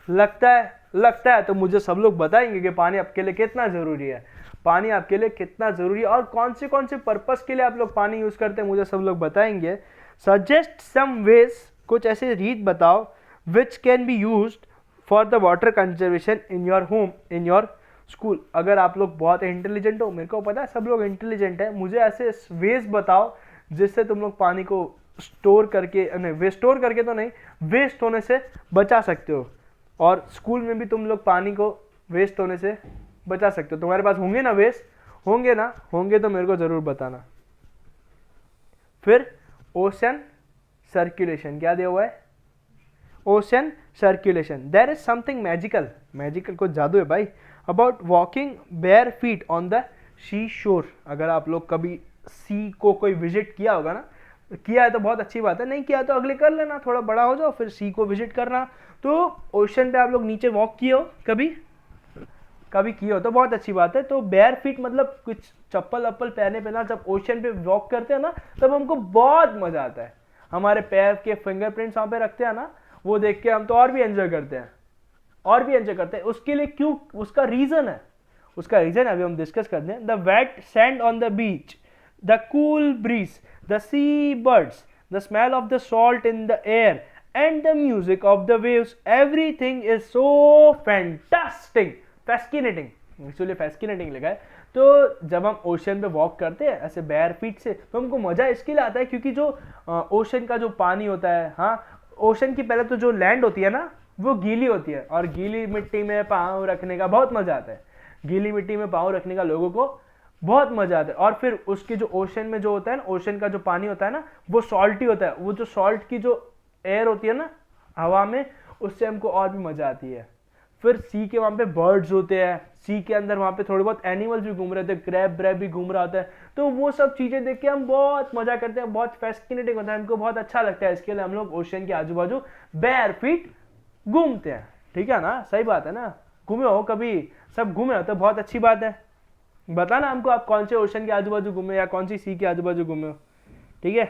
लगता है तो मुझे सब लोग बताएंगे कि पानी आपके लिए कितना ज़रूरी है, पानी आपके लिए कितना ज़रूरी है और कौन से पर्पस के लिए आप लोग पानी यूज़ करते हैं, मुझे सब लोग बताएंगे। सजेस्ट सम वेज, कुछ ऐसे रीत बताओ which can be used for the water conservation in your home, in your school. अगर आप लोग बहुत इंटेलिजेंट हो, मेरे को पता है सब लोग इंटेलिजेंट है, मुझे ऐसे वेज बताओ जिससे तुम लोग पानी को स्टोर करके, नहीं स्टोर करके तो नहीं, वेस्ट होने से बचा सकते हो, और स्कूल में भी तुम लोग पानी को वेस्ट होने से बचा सकते हो। तुम्हारे पास होंगे ना वेस्ट, होंगे तो मेरे को ज़रूर बताना। फिर ओशन सर्कुलेशन, क्या दिया हुआ है? Ocean circulation. There is something magical, कुछ जादू है भाई, about walking bare feet on the sea shore. अगर आप लोग कभी सी को कोई विजिट किया होगा ना, किया है तो बहुत अच्छी बात है, नहीं किया तो अगले कर लेना, थोड़ा बड़ा हो जाओ फिर सी को विजिट करना। तो ओशन पे आप लोग नीचे वॉक किए हो कभी किए हो तो बहुत अच्छी बात है। तो बेयर फीट मतलब कुछ चप्पल वप्पल पहने पे ना, जब ओशन पे वॉक करते हैं ना तब हमको बहुत मजा आता है। हमारे पैर के फिंगरप्रिंट्स वहाँ पे रखते हैं ना, वो देख के हम तो और भी एंजॉय करते हैं, उसके लिए क्यों, उसका रीजन अभी हम डिस्कस करते हैं। The wet sand on the beach, the cool breeze, the sea birds, the smell of the salt in the air, and the music of the waves, everything is so fantastic, fascinating, actually fascinating लिखा है। तो जब हम ocean पे walk करते हैं ऐसे bare feet से, तो हमको मज़ा इसके लिए आता है क्योंकि जो ओशन का जो पानी होता है, हाँ ओशन की पहले तो जो लैंड होती है ना वो गीली होती है, और गीली मिट्टी में पाँव रखने का बहुत मज़ा आता है, गीली मिट्टी में पाँव रखने का लोगों को बहुत मजा आता है। और फिर उसके जो ओशन में जो होता है ना, ओशन का जो पानी होता है ना वो सॉल्टी होता है, वो जो सॉल्ट की जो एयर होती है ना हवा में, उससे हमको और भी मजा आती है। फिर सी के वहाँ पे बर्ड्स होते हैं, सी के अंदर वहाँ पे थोड़े बहुत एनिमल्स भी घूम रहे थे, क्रैब ब्रैब भी घूम रहा होता है, तो वो सब चीज़ें देख के हम बहुत मजा करते हैं, बहुत फैसिनेटिंग होता है, हमको बहुत अच्छा लगता है। इसके लिए हम लोग ओशन के आजू बाजू बेयर फीट घूमते हैं, ठीक है ना, सही बात है ना, घूमे हो कभी, सब घूमे हो तो बहुत अच्छी बात है। बताना हमको आप कौन से ओशन के आजू बाजू घूमे या कौन सी सी के आजू बाजू घूमे हो, ठीक है।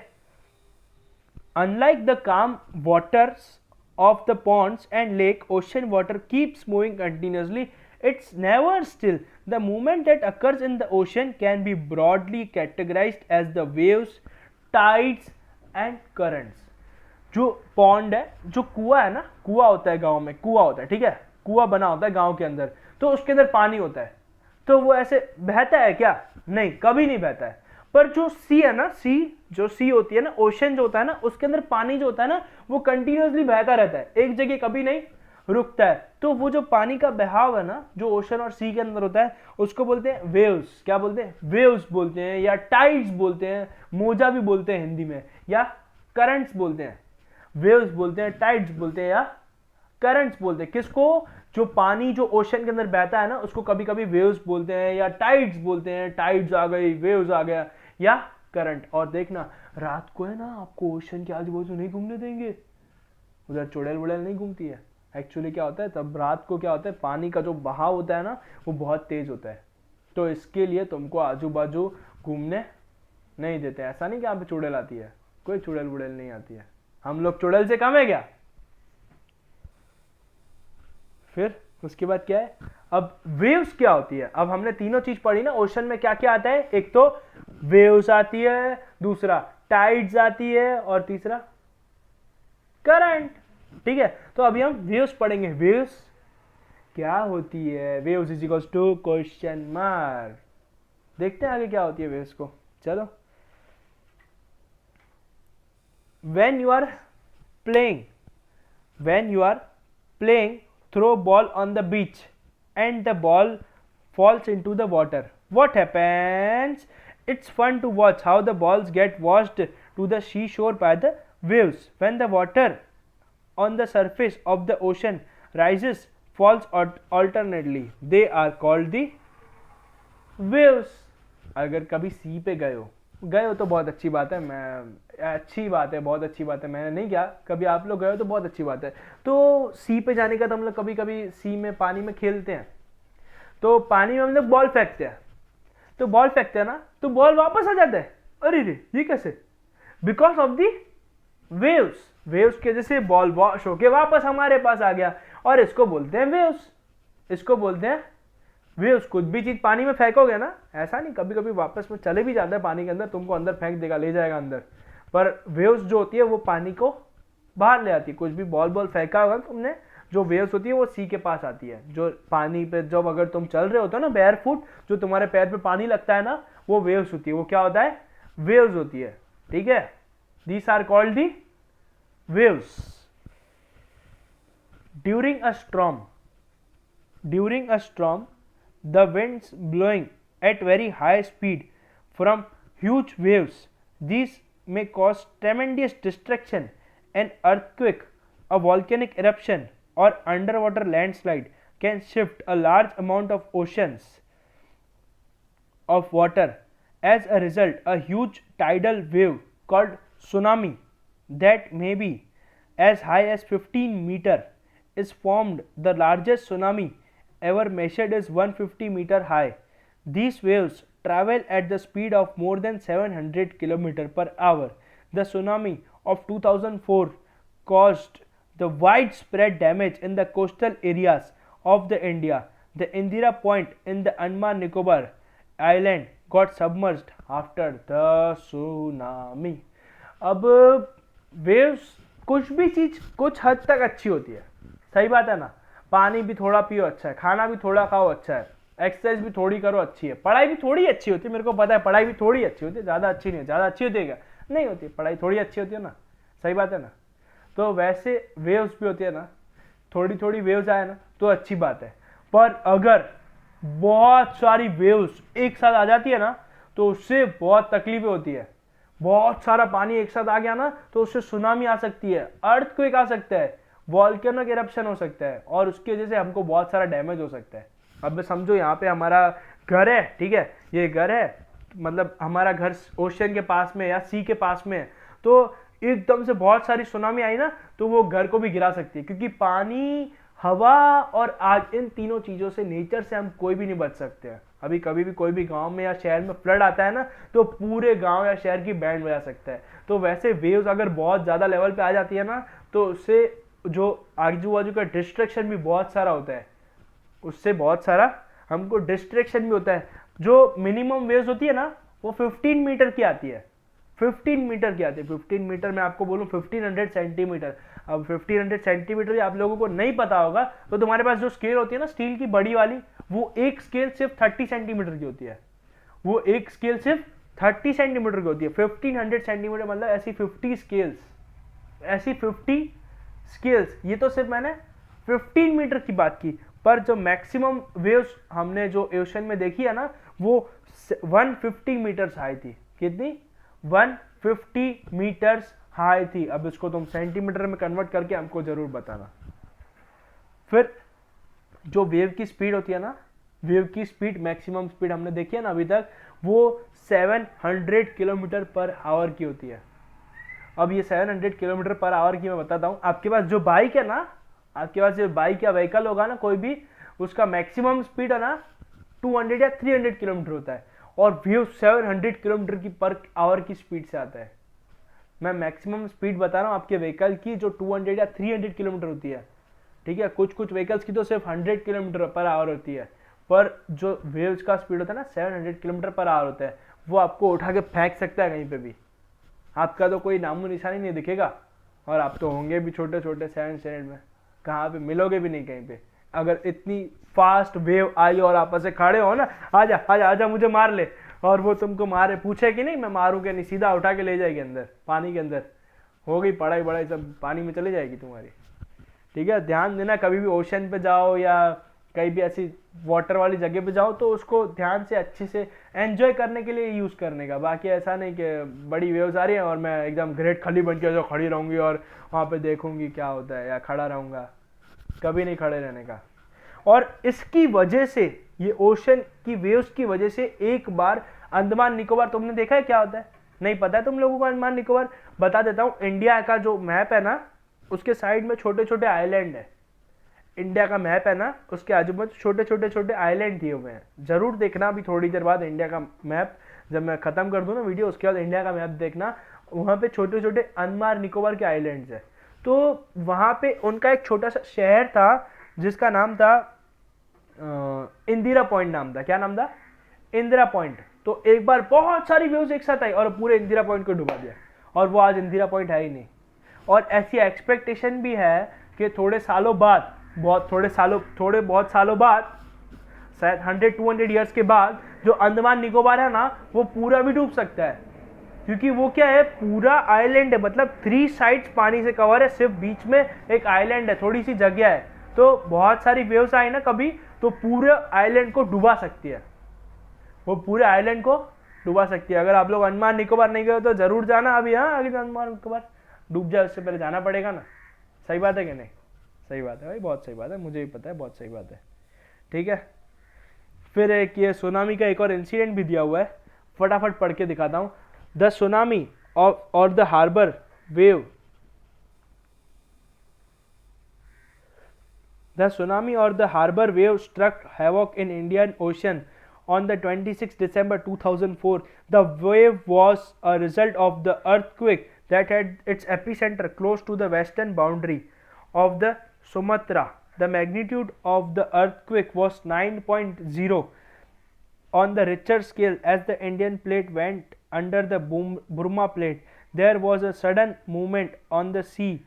Unlike the calm waters of the ponds and lake, ocean water keeps moving continuously, it's never still. The movement that occurs in the ocean can be broadly categorised as the waves, tides and currents. जो pond है, जो कुआं है ना, कुआं होता है गांव में, कुआं होता है, ठीक है, कुआं बना होता है गांव के अंदर, तो उसके अंदर पानी होता है, तो वो ऐसे बहता है क्या? नहीं, कभी नहीं बहता है। पर जो सी है ना, जो सी होती है ना, ओशन जो होता है ना, उसके अंदर पानी जो होता है ना वो कंटिन्यूसली बहता रहता है, एक जगह कभी नहीं रुकता है। तो वो जो पानी का बहाव है ना, जो ओशन और सी के अंदर होता है, उसको बोलते हैं वेव्स। क्या बोलते हैं? वेव्स बोलते हैं, या टाइड्स बोलते हैं, मोजा भी बोलते हैं हिंदी में, या करंट्स बोलते हैं। वेव्स बोलते हैं, टाइड्स बोलते हैं, या करंट्स बोलते हैं। किसको? जो पानी जो ओशन के अंदर बहता है ना उसको कभी कभी वेव्स बोलते हैं या टाइड्स बोलते हैं, टाइड्स आ गई, वेव्स आ गया, या करंट। और देखना रात को है ना, आपको ओशन के आजू बाजू नहीं घूमने देंगे, उधर चुड़ैल वुड़ैल नहीं घूमती है। एक्चुअली क्या होता है, तब रात को क्या होता है, पानी का जो बहाव होता है ना वो बहुत तेज होता है, तो इसके लिए तुमको आजू बाजू घूमने नहीं देते। ऐसा नहीं कि यहाँ पे चुड़ैल आती है, कोई चुड़ैल वुड़ैल नहीं आती है, हम लोग चुड़ैल से कम है क्या? फिर उसके बाद क्या है, अब वेव्स क्या होती है। अब हमने तीनों चीज पढ़ी ना, ओशन में क्या क्या आता है, एक तो वेव्स आती है, दूसरा टाइड्स आती है, और तीसरा करंट, ठीक है। तो अभी हम वेव्स पढ़ेंगे। वेव्स क्या होती है? Waves is equals to question mark. देखते हैं आगे क्या होती है वेव्स को, चलो। when you are playing throw ball on the beach and the ball falls into the water, what happens? It's fun to watch how the balls get washed to the seashore by the waves. When the water on the surface of the ocean rises, falls alternately, they are called the waves. अगर कभी सी पे गए हो तो बहुत अच्छी बात है, बहुत अच्छी बात है, मैंने नहीं किया, कभी आप लोग गए हो तो बहुत अच्छी बात है। तो सी पे जाने का तो हम लोग कभी कभी सी में पानी में खेलते हैं, तो पानी में हम लोग बॉल फेंकते हैं, तो बॉल फेंकते हैं ना तो बॉल वापस आ जाता है, अरे रे ये कैसे, because of the waves, waves की वजह से बॉल वॉश होके वापस हमारे पास आ गया, और इसको बोलते हैं वेव्स, इसको बोलते हैं वेव्स। कुछ भी चीज पानी में फेंकोगे ना, ऐसा नहीं, कभी कभी वापस में चले भी जाता है पानी के अंदर, तुमको अंदर फेंक देगा, ले जाएगा अंदर, पर वेव्स जो होती है वो पानी को बाहर ले आती है। कुछ भी बॉल बॉल फेंका होगा तुमने, जो वेव्स होती है वो सी के पास आती है, जो पानी पे जब अगर तुम चल रहे होते हो ना बेयर फुट, जो तुम्हारे पैर पे पानी लगता है ना, वो वेव्स होती है, वो क्या होता है, वेव्स होती है, ठीक है। These are called the waves. During a storm, during a storm, the winds blowing at very high speed from huge waves, these may cause tremendous destruction. An earthquake, a volcanic eruption, or underwater landslide can shift a large amount of oceans of water. As a result, a huge tidal wave called tsunami that may be as high as 15 meter is formed. The largest tsunami ever measured is 150-meter high. These waves travel at the speed of more than 700 km per hour. The tsunami of 2004 caused the widespread damage in the coastal areas of the India. The Indira Point in the Andaman Nicobar Island got submerged after the tsunami. अब waves, कुछ भी चीज कुछ हद तक अच्छी होती है, सही बात है ना। पानी भी थोड़ा पियो अच्छा है, खाना भी थोड़ा खाओ अच्छा है, एक्सरसाइज भी थोड़ी करो अच्छी है, पढ़ाई भी थोड़ी अच्छी होती है, मेरे को पता है पढ़ाई भी थोड़ी अच्छी होती है, ज़्यादा अच्छी नहीं, ज़्यादा अच्छी होती है क्या, नहीं होती, पढ़ाई थोड़ी अच्छी होती है ना, सही बात है ना। तो वैसे वेव्स भी होती है ना, थोड़ी थोड़ी वेव्स आए ना तो अच्छी बात है, पर अगर बहुत सारी वेव्स एक साथ आ जाती है ना तो उससे बहुत तकलीफें होती है। बहुत सारा पानी एक साथ आ गया ना तो उससे सुनामी आ सकती है, अर्थक्वेक आ सकता है, वॉल्केनिक इरप्शन हो सकता है, और उसकी वजह से हमको बहुत सारा डैमेज हो सकता है। अब समझो यहाँ पे हमारा घर है, ठीक है, ये घर है, मतलब हमारा घर ओशन के पास में या सी के पास में है, तो एकदम से बहुत सारी सुनामी आई ना तो वो घर को भी गिरा सकती है, क्योंकि पानी, हवा और आग, इन तीनों चीज़ों से, नेचर से हम कोई भी नहीं बच सकते हैं। अभी कभी भी कोई भी गांव में या शहर में फ्लड आता है ना तो पूरे गांव या शहर की बैंड बजा सकता है। तो वैसे वेव्स अगर बहुत ज़्यादा लेवल पे आ जाती है ना तो उससे जो आजू बाजू का डिस्ट्रैक्शन भी बहुत सारा होता है, उससे बहुत सारा हमको डिस्ट्रैक्शन भी होता है। जो मिनिमम वेव्स होती है ना वो 15 मीटर की आती है, 15 मीटर की आती है। 15 मीटर में आपको बोलूँ 1500 सेंटीमीटर। अब 1500 सेंटीमीटर आप लोगों को नहीं पता होगा तो तुम्हारे पास जो स्केल होती है ना स्टील की बड़ी वाली, वो एक स्केल सिर्फ 30 सेंटीमीटर की होती है, वो एक स्केल सिर्फ 30 सेंटीमीटर की होती है। 1500 सेंटीमीटर मतलब ऐसी 50 स्केल्स, ऐसी 50 स्केल्स। ये तो सिर्फ मैंने 15 मीटर की बात की, पर जो मैक्सिमम वेव्स हमने जो ओशन में देखी है ना वो 150 मीटर्स हाई थी। कितनी? 150 मीटर्स हाई थी। अब इसको तुम सेंटीमीटर में कन्वर्ट करके हमको जरूर बताना। फिर जो वेव की स्पीड होती है ना, वेव की स्पीड, मैक्सिमम स्पीड हमने देखी है ना अभी तक, वो 700 किलोमीटर पर आवर की होती है। अब ये 700 किलोमीटर पर आवर की मैं बताता हूँ। आपके पास जो बाइक है ना, आपके पास जो बाइक या व्हीकल होगा ना कोई भी, उसका मैक्सिमम स्पीड है ना 200 या 300 किलोमीटर होता है, और वेव 700 किलोमीटर की पर आवर की स्पीड से आता है। मैं मैक्सिमम स्पीड बता रहा हूँ आपके व्हीकल की, जो 200 या 300 किलोमीटर होती है, ठीक है। कुछ कुछ व्हीकल्स की तो सिर्फ 100 किलोमीटर पर आवर होती है, पर जो वेव्स का स्पीड होता है ना 700 किलोमीटर पर आवर होता है। वो आपको उठा के फेंक सकता है कहीं पे भी, आपका तो कोई नामो निशानी नहीं दिखेगा, और आप तो होंगे भी छोटे छोटे 7 स्टैंडर्ड में, कहाँ पे मिलोगे भी नहीं कहीं पे। अगर इतनी फास्ट वेव आई और आपस से खड़े हो ना, आजा आजा आजा मुझे मार ले, और वो तुमको मारे, पूछे कि नहीं मैं मारूँ कि नहीं, सीधा उठा के ले जाएगी अंदर, पानी के अंदर, हो गई पढ़ाई बड़ाई सब पानी में चली जाएगी तुम्हारी, ठीक है। ध्यान देना, कभी भी ओशन पे जाओ या कहीं भी ऐसी वाटर वाली जगह पे जाओ तो उसको ध्यान से अच्छे से एंजॉय करने के लिए यूज़ करने का। बाकी ऐसा नहीं कि बड़ी वेव्स आ रही है और मैं एकदम ग्रेट खली बन के जो खड़ी रहूँगी और वहाँ पे देखूँगी क्या होता है, या खड़ा रहूँगा, कभी नहीं खड़े रहने का। और इसकी वजह से, ये ओशन की वेव्स की वजह से, एक बार अंडमान निकोबार, तुमने देखा है क्या होता है? नहीं पता है तुम लोगों को अंडमान निकोबार? बता देता हूँ। इंडिया का जो मैप है ना, उसके साइड में छोटे छोटे आइलैंड है। इंडिया का मैप है ना, उसके आजू बाजू छोटे छोटे छोटे आइलैंड दिए हुए हैं। जरूर देखना अभी थोड़ी देर बाद इंडिया का मैप, जब मैं ख़त्म कर दूँ ना वीडियो, उसके बाद इंडिया का मैप देखना, वहाँ पे छोटे छोटे अंडमान निकोबार के आइलैंड्स है। तो वहाँ पे उनका एक छोटा सा शहर था जिसका नाम था इंदिरा पॉइंट नाम था। क्या नाम था? इंदिरा पॉइंट। तो एक बार बहुत सारी वेव्स एक साथ आई और पूरे इंदिरा पॉइंट को डुबा दिया, और वो आज इंदिरा पॉइंट है ही नहीं। और ऐसी एक्सपेक्टेशन भी है कि थोड़े बहुत सालों बाद, शायद 100-200 ईयर्स के बाद, जो अंडमान निकोबार है ना, वो पूरा भी डूब सकता है। क्योंकि वो क्या है, पूरा आइलैंड है, मतलब 3 साइड्स पानी से कवर है, सिर्फ बीच में एक आइलैंड है, थोड़ी सी जगह है। तो बहुत सारी वेव्स आई ना कभी, तो पूरे आइलैंड को डुबा सकती है, वो पूरे आइलैंड को डुबा सकती है। अगर आप लोग अंडमान निकोबार नहीं गए तो जरूर जाना अभी। हाँ, अगर अंडमान निकोबार डूब जाए उससे पहले जाना पड़ेगा ना। सही बात है कि नहीं? सही बात है भाई, बहुत सही बात है, मुझे भी पता है, बहुत सही बात है। ठीक है, फिर एक ये सुनामी का एक और इंसिडेंट भी दिया हुआ है, फटाफट पढ़ के दिखाता हूँ। द सुनामी और the harbour wave, the tsunami or the harbor wave struck havoc in Indian Ocean on the 26th December 2004. The wave was a result of the earthquake that had its epicenter close to the western boundary of the Sumatra. The magnitude of the earthquake was 9.0 on the Richter scale. As the Indian plate went under the Burma plate, there was a sudden movement on the sea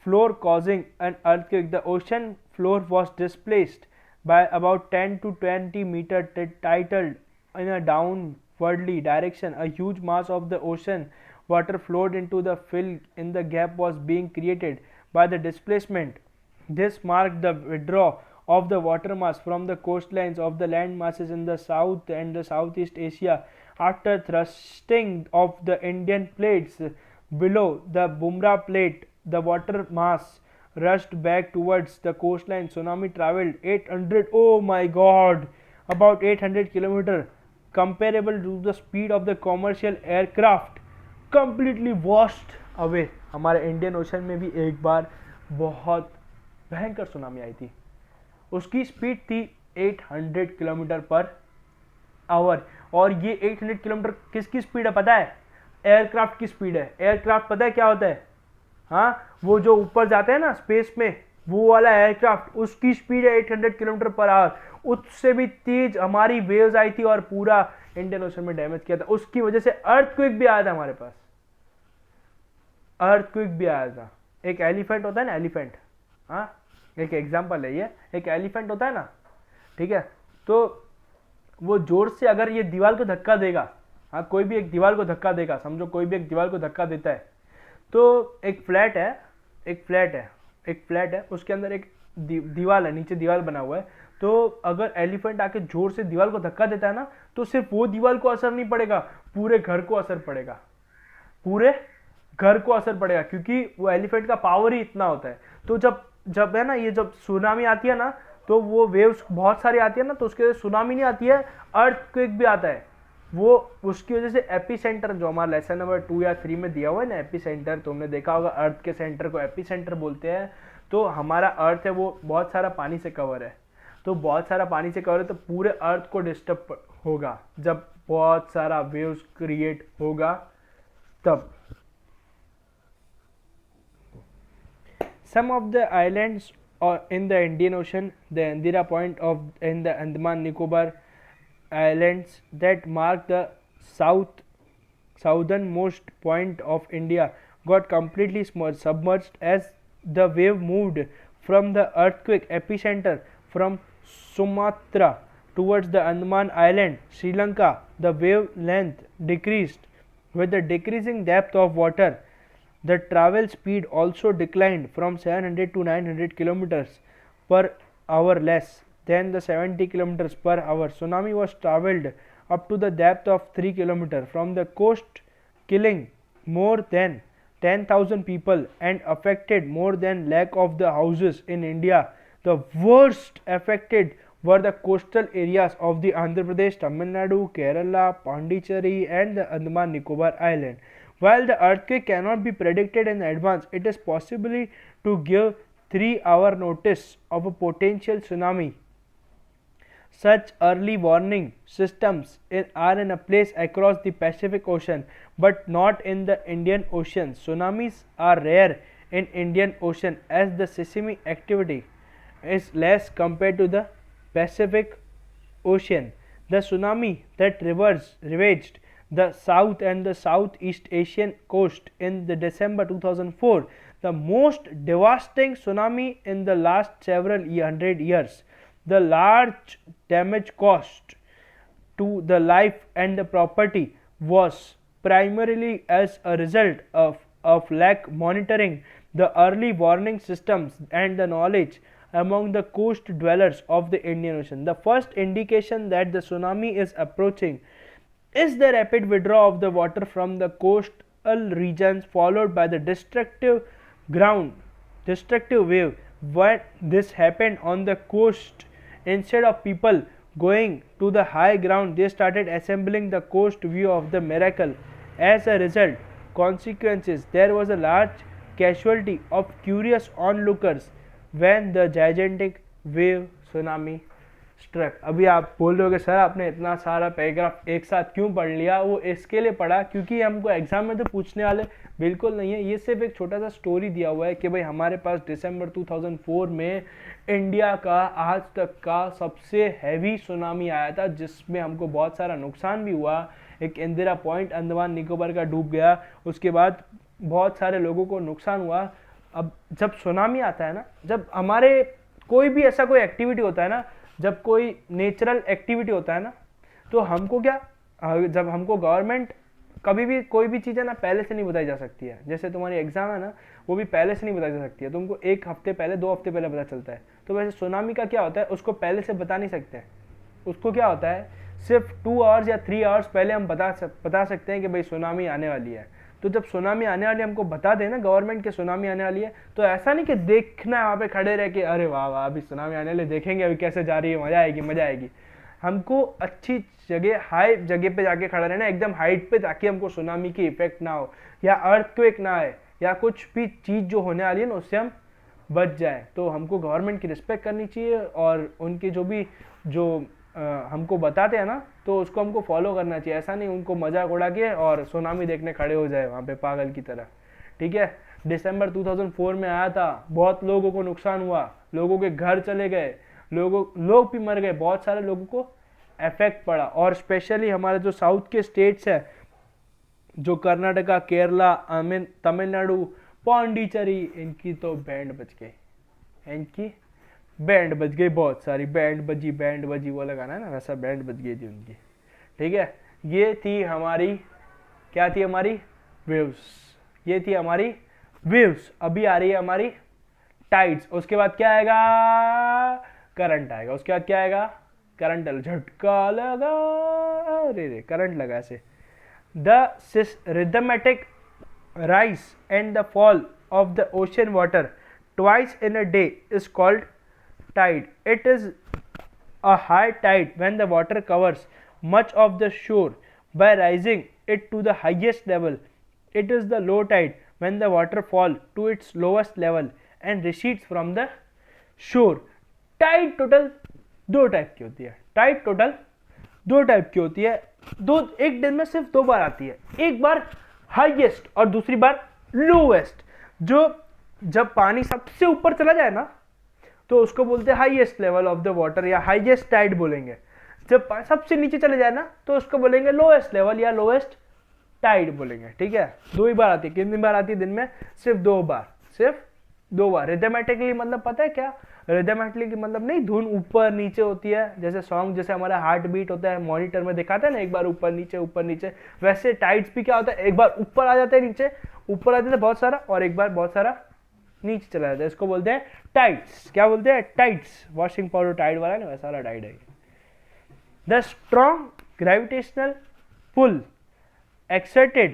floor causing an earthquake. The ocean floor was displaced by about 10 to 20 meters, titled in a downwardly direction. A huge mass of the ocean water flowed into the fill in the gap was being created by the displacement. This marked the withdrawal of the water mass from the coastlines of the land masses in the south and the southeast Asia. After thrusting of the Indian plates below the Bumra plate, the water mass rushed back towards the coastline. Tsunami traveled 800, oh my god, about 800 kilometers, comparable to the speed of the commercial aircraft, completely washed away. हमारे Indian ocean में भी एक बार बहुत भयंकर tsunami आई थी, उसकी speed थी 800 kilometre per hour. और ये 800 किलोमीटर किसकी स्पीड है पता है? एयरक्राफ्ट की स्पीड है। एयरक्राफ्ट पता है क्या होता है? हाँ, वो जो ऊपर जाते हैं ना स्पेस में, वो वाला एयरक्राफ्ट, उसकी स्पीड है 800 किलोमीटर पर आवर। उससे भी तेज हमारी वेव्स आई थी और पूरा इंडियन ओशन में डैमेज किया था। उसकी वजह से अर्थक्वेक भी आया था हमारे पास, अर्थक्वेक भी आया था। एक एलिफेंट होता है ना, एलिफेंट, हाँ एक एग्जांपल है ये, एक एलिफेंट होता है ना, ठीक है, तो वो जोर से अगर ये दीवार को धक्का देगा, हाँ कोई भी एक दीवार को धक्का देगा, समझो कोई भी एक दीवार को धक्का देता है, तो एक फ्लैट है, उसके अंदर एक दीवार है, नीचे दीवार बना हुआ है। तो अगर एलिफेंट आके जोर से दीवार को धक्का देता है ना, तो सिर्फ वो दीवार को असर नहीं पड़ेगा, पूरे घर को असर पड़ेगा, पूरे घर को असर पड़ेगा, क्योंकि वो एलिफेंट का पावर ही इतना होता है। तो जब है ना, ये जब सुनामी आती है ना, तो वो वेव्स बहुत सारी आती है ना, तो उसके वजह से सुनामी नहीं आती है, अर्थक्वेक भी आता है। वो उसकी वजह से एपिसेंटर, जो हमारा लेसन नंबर 2 या 3 में दिया हुआ है ना, एपिसेंटर, तुमने देखा होगा, अर्थ के सेंटर को एपिसेंटर बोलते हैं। तो हमारा अर्थ है वो बहुत सारा पानी से कवर है, तो बहुत सारा पानी से कवर है, तो पूरे अर्थ को डिस्टर्ब होगा जब बहुत सारा वेव्स क्रिएट होगा तब। Some of the islands in the Indian Ocean, the Indira Point in the Andaman Nicobar Islands that mark the southernmost point of India, got completely submerged as the wave moved from the earthquake epicenter from Sumatra towards the Andaman Island, Sri Lanka. The wave length decreased with the decreasing depth of water. The travel speed also declined from 700 to 900 kilometers per hour, less than the 70 kilometers per hour. Tsunami was traveled up to the depth of 3 kilometers from the coast, killing more than 10,000 people and affected more than lakh of the houses in India. The worst affected were the coastal areas of the Andhra Pradesh, Tamil Nadu, Kerala, Pondicherry and the Andaman Nicobar Island. While the earthquake cannot be predicted in advance, it is possible to give 3-hour notice of a potential tsunami. Such early warning systems are in a place across the Pacific Ocean, but not in the Indian Ocean. Tsunamis are rare in Indian Ocean as the seismic activity is less compared to the Pacific Ocean. The tsunami that ravaged the South and the Southeast Asian coast in the December 2004, the most devastating tsunami in the last several hundred years. The large damage caused to the life and the property was primarily as a result of lack monitoring the early warning systems and the knowledge among the coast dwellers of the Indian Ocean. The first indication that the tsunami is approaching is the rapid withdrawal of the water from the coastal regions, followed by the destructive wave. When this happened on the coast, instead of people going to the high ground, they started assembling the coast view of the miracle. As a result, consequences, there was a large casualty of curious onlookers when the gigantic wave tsunami struck. अभी आप बोल रहे हो कि sir आपने इतना सारा paragraph एक साथ क्यों पढ़ लिया? वो इसके लिए पढ़ा क्योंकि हमको एग्जाम में तो पूछने वाले बिल्कुल नहीं है, ये सिर्फ एक छोटा सा स्टोरी दिया हुआ है कि भाई हमारे पास दिसंबर 2004 में इंडिया का आज तक का सबसे हैवी सुनामी आया था, जिसमें हमको बहुत सारा नुकसान भी हुआ. एक इंदिरा पॉइंट अंडमान निकोबार का डूब गया, उसके बाद बहुत सारे लोगों को नुकसान हुआ. अब जब सुनामी आता है ना, जब हमारे कोई भी ऐसा कोई एक्टिविटी होता है ना, जब कोई नेचुरल एक्टिविटी होता है ना, तो हमको क्या, जब हमको गवर्नमेंट कभी भी कोई भी चीज़ है ना पहले से नहीं बताई जा सकती है. जैसे तुम्हारी एग्जाम है ना, वो भी पहले से नहीं बताई जा सकती है, तुमको एक हफ्ते पहले 2 हफ्ते पहले पता चलता है. तो वैसे सुनामी का क्या होता है, उसको पहले से बता नहीं सकते हैं. उसको क्या होता है, सिर्फ 2 आवर्स या 3 आवर्स पहले हम बता सकते हैं कि भाई सुनामी आने वाली है. तो जब सुनामी आने वाली हमको बता देना गवर्नमेंट के सुनामी आने वाली है, तो ऐसा नहीं कि देखना है वहाँ पे खड़े रह के अरे वाह वाह अभी सुनामी आने वाली, देखेंगे अभी कैसे जा रही है, मज़ा आएगी. हमको अच्छी जगह, हाई जगह पे जाके खड़ा रहना, एकदम हाइट पे, ताकि हमको सुनामी की इफेक्ट ना हो या अर्थक्वेक ना आए या कुछ भी चीज़ जो होने वाली है ना उससे हम बच जाए. तो हमको गवर्नमेंट की रिस्पेक्ट करनी चाहिए और उनके जो हमको बताते हैं ना, तो उसको हमको फॉलो करना चाहिए. ऐसा नहीं उनको मजाक उड़ा के और सुनामी देखने खड़े हो जाए वहाँ पे पागल की तरह. ठीक है, दिसंबर 2004 में आया था, बहुत लोगों को नुकसान हुआ, लोगों के घर चले गए, लोग भी मर गए, बहुत सारे लोगों को इफेक्ट पड़ा. और स्पेशली हमारे जो साउथ के स्टेट्स है, जो कर्नाटका, केरला, तमिलनाडु, पौंडीचेरी, इनकी तो बैंड बज गई, बहुत सारी बैंड बजी वो लगाना है ना, वैसा बैंड बज गई थी उनकी. ठीक है, ये थी हमारी, क्या थी हमारी वेव्स, ये थी हमारी वेव्स. अभी आ रही है हमारी टाइड्स. उसके बाद क्या आएगा, करंट आएगा. उसके बाद क्या आएगा, करंट. झटका लगा, रे करंट लगा ऐसे. The rhythmic rise and the fall of the ocean water twice in a day is called tide. It is a high tide when the water covers much of the shore by rising it to the highest level. It is the low tide when the water falls to its lowest level and recedes from the shore. Tide total 2 type की होती है. Tide total 2 type की होती है. एक दिन में सिर्फ 2 बार आती है, एक बार हाईएस्ट और दूसरी बार लोएस्ट. जब पानी सबसे ऊपर चला जाए ना, तो उसको बोलते हैं highest level of the water या हाईएस्ट टाइड बोलेंगे. जब सबसे नीचे चले जाए ना, तो उसको बोलेंगे लोएस्ट लेवल या लोएस्ट टाइड बोलेंगे. ठीक है, 2 ही बार आती है. कितनी बार आती है दिन में, सिर्फ 2 बार, सिर्फ 2 बार. रिथमेटिकली मतलब पता है क्या, रिथमेटिकली मतलब नहीं, धुन ऊपर नीचे होती है, जैसे सॉन्ग, जैसे हमारा हार्ट बीट होता है मॉनिटर में दिखाता है ना, एक बार ऊपर नीचे, वैसे टाइड्स भी क्या होता है, एक बार ऊपर आ जाते हैं, नीचे ऊपर आ जाते हैं बहुत सारा, और एक बार बहुत सारा नीचे चला जाता है. इसको बोलते हैं टाइड्स. क्या बोलते हैं, टाइड्स. वॉशिंग पाउडर टाइड वाला ना, वैसा वाला टाइड है. The strong gravitational pull exerted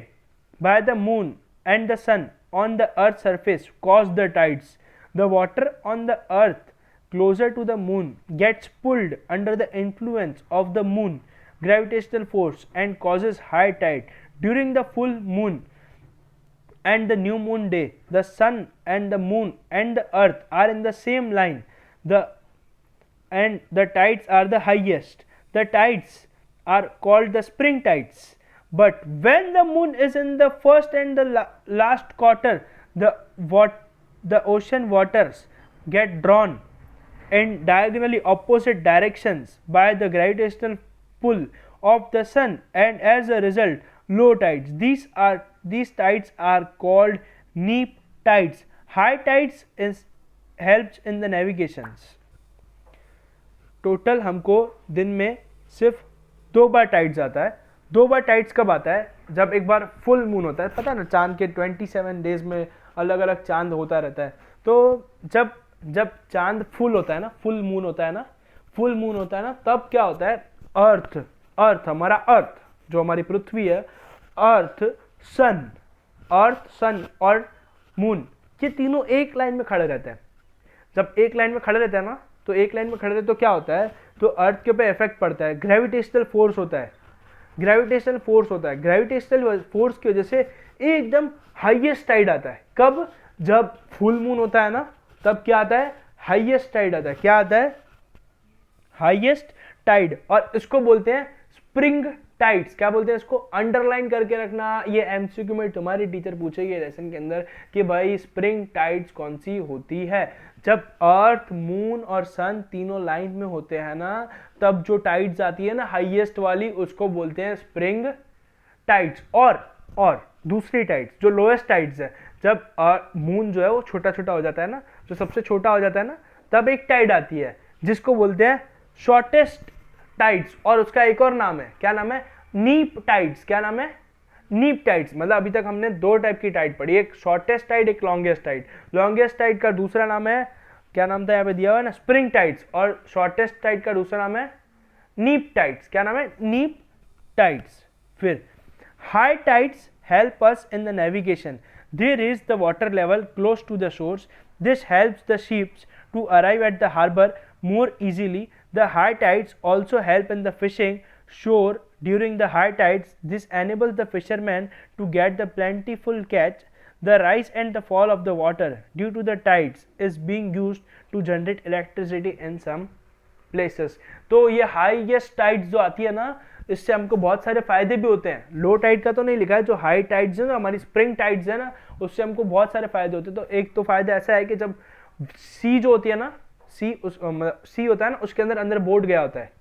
by the moon and the sun on the earth's surface cause the tides. The water on the earth closer to the moon gets pulled under the influence of the moon gravitational force and causes high tide. During the full moon and the new moon day, the sun and the moon and the earth are in the same line. The and the tides are the highest. The tides are called the spring tides. But when the moon is in the first and the last quarter, the ocean waters get drawn in diagonally opposite directions by the gravitational pull of the sun, and as a result low tides. These tides are called neap tides. High tides is helps in the navigations. Total हमको दिन में सिर्फ 2 बार tides आता है. 2 बार tides कब आता है? जब एक बार फुल मून होता है. पता है ना, चांद के 27 डेज में अलग अलग चांद होता रहता है. तो जब चांद फुल होता है ना, फुल मून होता है ना, तब क्या होता है, अर्थ हमारा अर्थ जो हमारी पृथ्वी है, अर्थ सन और मून, ये तीनों एक लाइन में खड़े रहते हैं. जब एक लाइन में खड़े रहते हैं ना, तो क्या होता है, तो अर्थ के ऊपर इफेक्ट पड़ता है. ग्रेविटेशनल फोर्स होता है. ग्रेविटेशनल फोर्स की वजह से एकदम हाईएस्ट टाइड आता है. कब? जब फुल मून होता है ना, तब क्या आता है, हाईएस्ट टाइड आता है. क्या आता है? Highest tide. और इसको बोलते हैं स्प्रिंग टाइड्स. क्या बोलते हैं इसको? अंडरलाइन करके रखना. ये एमसीक्यू में तुम्हारी टीचर पूछेगी लेसन के अंदर कि भाई स्प्रिंग टाइड्स कौन सी होती है. जब अर्थ, मून और सन तीनों लाइन में होते हैं ना, तब जो टाइड्स आती है ना हाईएस्ट वाली, उसको बोलते हैं स्प्रिंग टाइड्स. और दूसरी टाइड्स जो लोएस्ट टाइड्स है, जब मून जो है वो छोटा छोटा हो जाता है ना, जो सबसे छोटा हो जाता है ना, तब एक टाइड आती है जिसको बोलते हैं शॉर्टेस्ट टाइड्स. और उसका एक और नाम है. क्या नाम है? नीप टाइड्स. क्या नाम है? नीप टाइड्स. मतलब अभी तक हमने 2 टाइप की टाइड पढ़ी, एक शॉर्टेस्ट टाइड, एक लॉन्गेस्ट टाइड. लॉन्गेस्ट टाइड का दूसरा नाम है, क्या नाम था यहाँ पे दिया हुआ है ना, स्प्रिंग टाइड्स. और शॉर्टेस्ट टाइड का दूसरा नाम है नीप टाइड्स. क्या नाम है? नीप टाइड्स. फिर high tides help us in the navigation. They raise the water level close to the shores. This helps the ships to arrive at the harbor more easily. The high tides also help in the fishing shore during the high tides. This enables the fishermen to get the plentiful catch. The rise and the fall of the water due to the tides is being used to generate electricity in some places. तो ये highest tides जो आती है ना, इससे हमको बहुत सारे फायदे भी होते हैं. लो टाइड का तो नहीं लिखा है, जो हाई टाइड्स है ना, हमारी स्प्रिंग टाइड्स है ना, उससे हमको बहुत सारे फायदे होते हैं. तो एक तो फायदा ऐसा है कि जब सी जो होती है ना, सी होता है ना, उसके अंदर बोट गया होता है,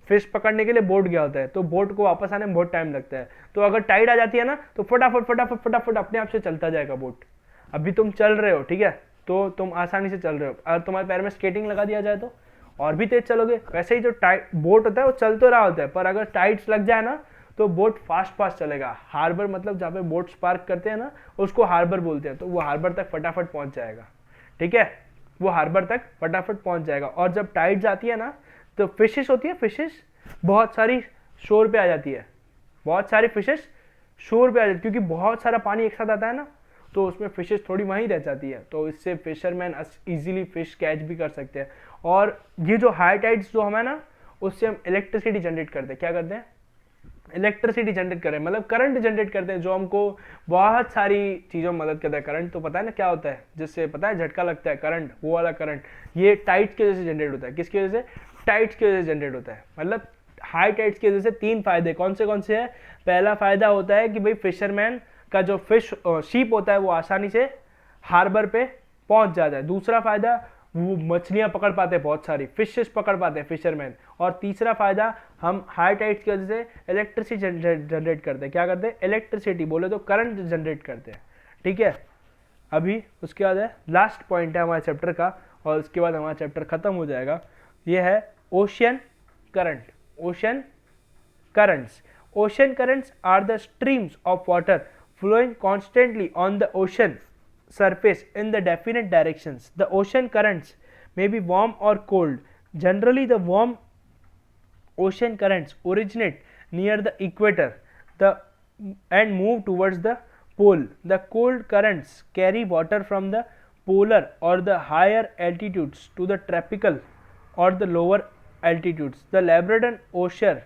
फिश पकड़ने के लिए बोट गया होता है, तो बोट को वापस आने में बहुत टाइम लगता है. तो अगर टाइड आ जाती है ना, तो फटाफट अपने आप से चलता जाएगा बोट. अभी तुम चल रहे हो, ठीक है, तो तुम आसानी से चल रहे हो. अगर तुम्हारे पैर में स्केटिंग लगा दिया जाए तो और भी तेज चलोगे. वैसे ही जो बोट होता है वो चल तो रहा होता है, पर अगर टाइड्स लग जाए ना, तो बोट फास्ट चलेगा. हार्बर मतलब जहाँ पे बोट्स पार्क करते हैं ना, उसको हार्बर बोलते हैं. तो वो हार्बर तक फटाफट पहुंच जाएगा. ठीक है, वो हार्बर तक फटाफट पहुंच जाएगा. और जब टाइड्स आती है ना, तो फिशेस होती है, फिशेस बहुत सारी शोर पे आ जाती है. बहुत सारी फिशेस शोर पे आ जाती है, क्योंकि बहुत सारा पानी एक साथ आता है ना, तो उसमें फिशेस थोड़ी वहीं रह जाती है. तो इससे फिशरमैन इजीली फिश कैच भी कर सकते हैं. और ये जो हाई टाइड्स जो हमें ना, उससे हम इलेक्ट्रिसिटी जनरेट करते हैं. क्या करते हैं? इलेक्ट्रिसिटी जनरेट करें, मतलब करंट जनरेट करते हैं, जो हमको बहुत सारी चीज़ों में मदद करता है. करंट तो पता है ना क्या होता है, जिससे पता है झटका लगता है, करंट, वो वाला करंट, ये टाइड्स की वजह से जनरेट होता है. किसकी वजह से? टाइड्स की वजह से जनरेट होता है. मतलब हाई टाइड्स की वजह से 3 फायदे. कौन से है? पहला फायदा होता है कि भाई फिशरमैन का जो शिप होता है वो आसानी से हार्बर पे पहुंच जाता है. दूसरा फायदा, वो मछलियां पकड़ पाते हैं, बहुत सारी फिशेस पकड़ पाते हैं फिशरमैन. और तीसरा फायदा, हम हाई टाइड्स की वजह से इलेक्ट्रिसिटी जनरेट करते हैं. क्या करते हैं? इलेक्ट्रिसिटी बोले तो करंट जनरेट करते हैं. ठीक है, अभी उसके बाद है लास्ट पॉइंट है हमारे चैप्टर का, और उसके बाद हमारा चैप्टर खत्म हो जाएगा. ये है ocean current. Ocean currents. Ocean currents are the streams of water flowing constantly on the ocean surface in the definite directions. The ocean currents may be warm or cold. Generally, the warm ocean currents originate near the equator and move towards the pole. The cold currents carry water from the polar or the higher altitudes to the tropical or the lower altitudes. The Labrador Ocean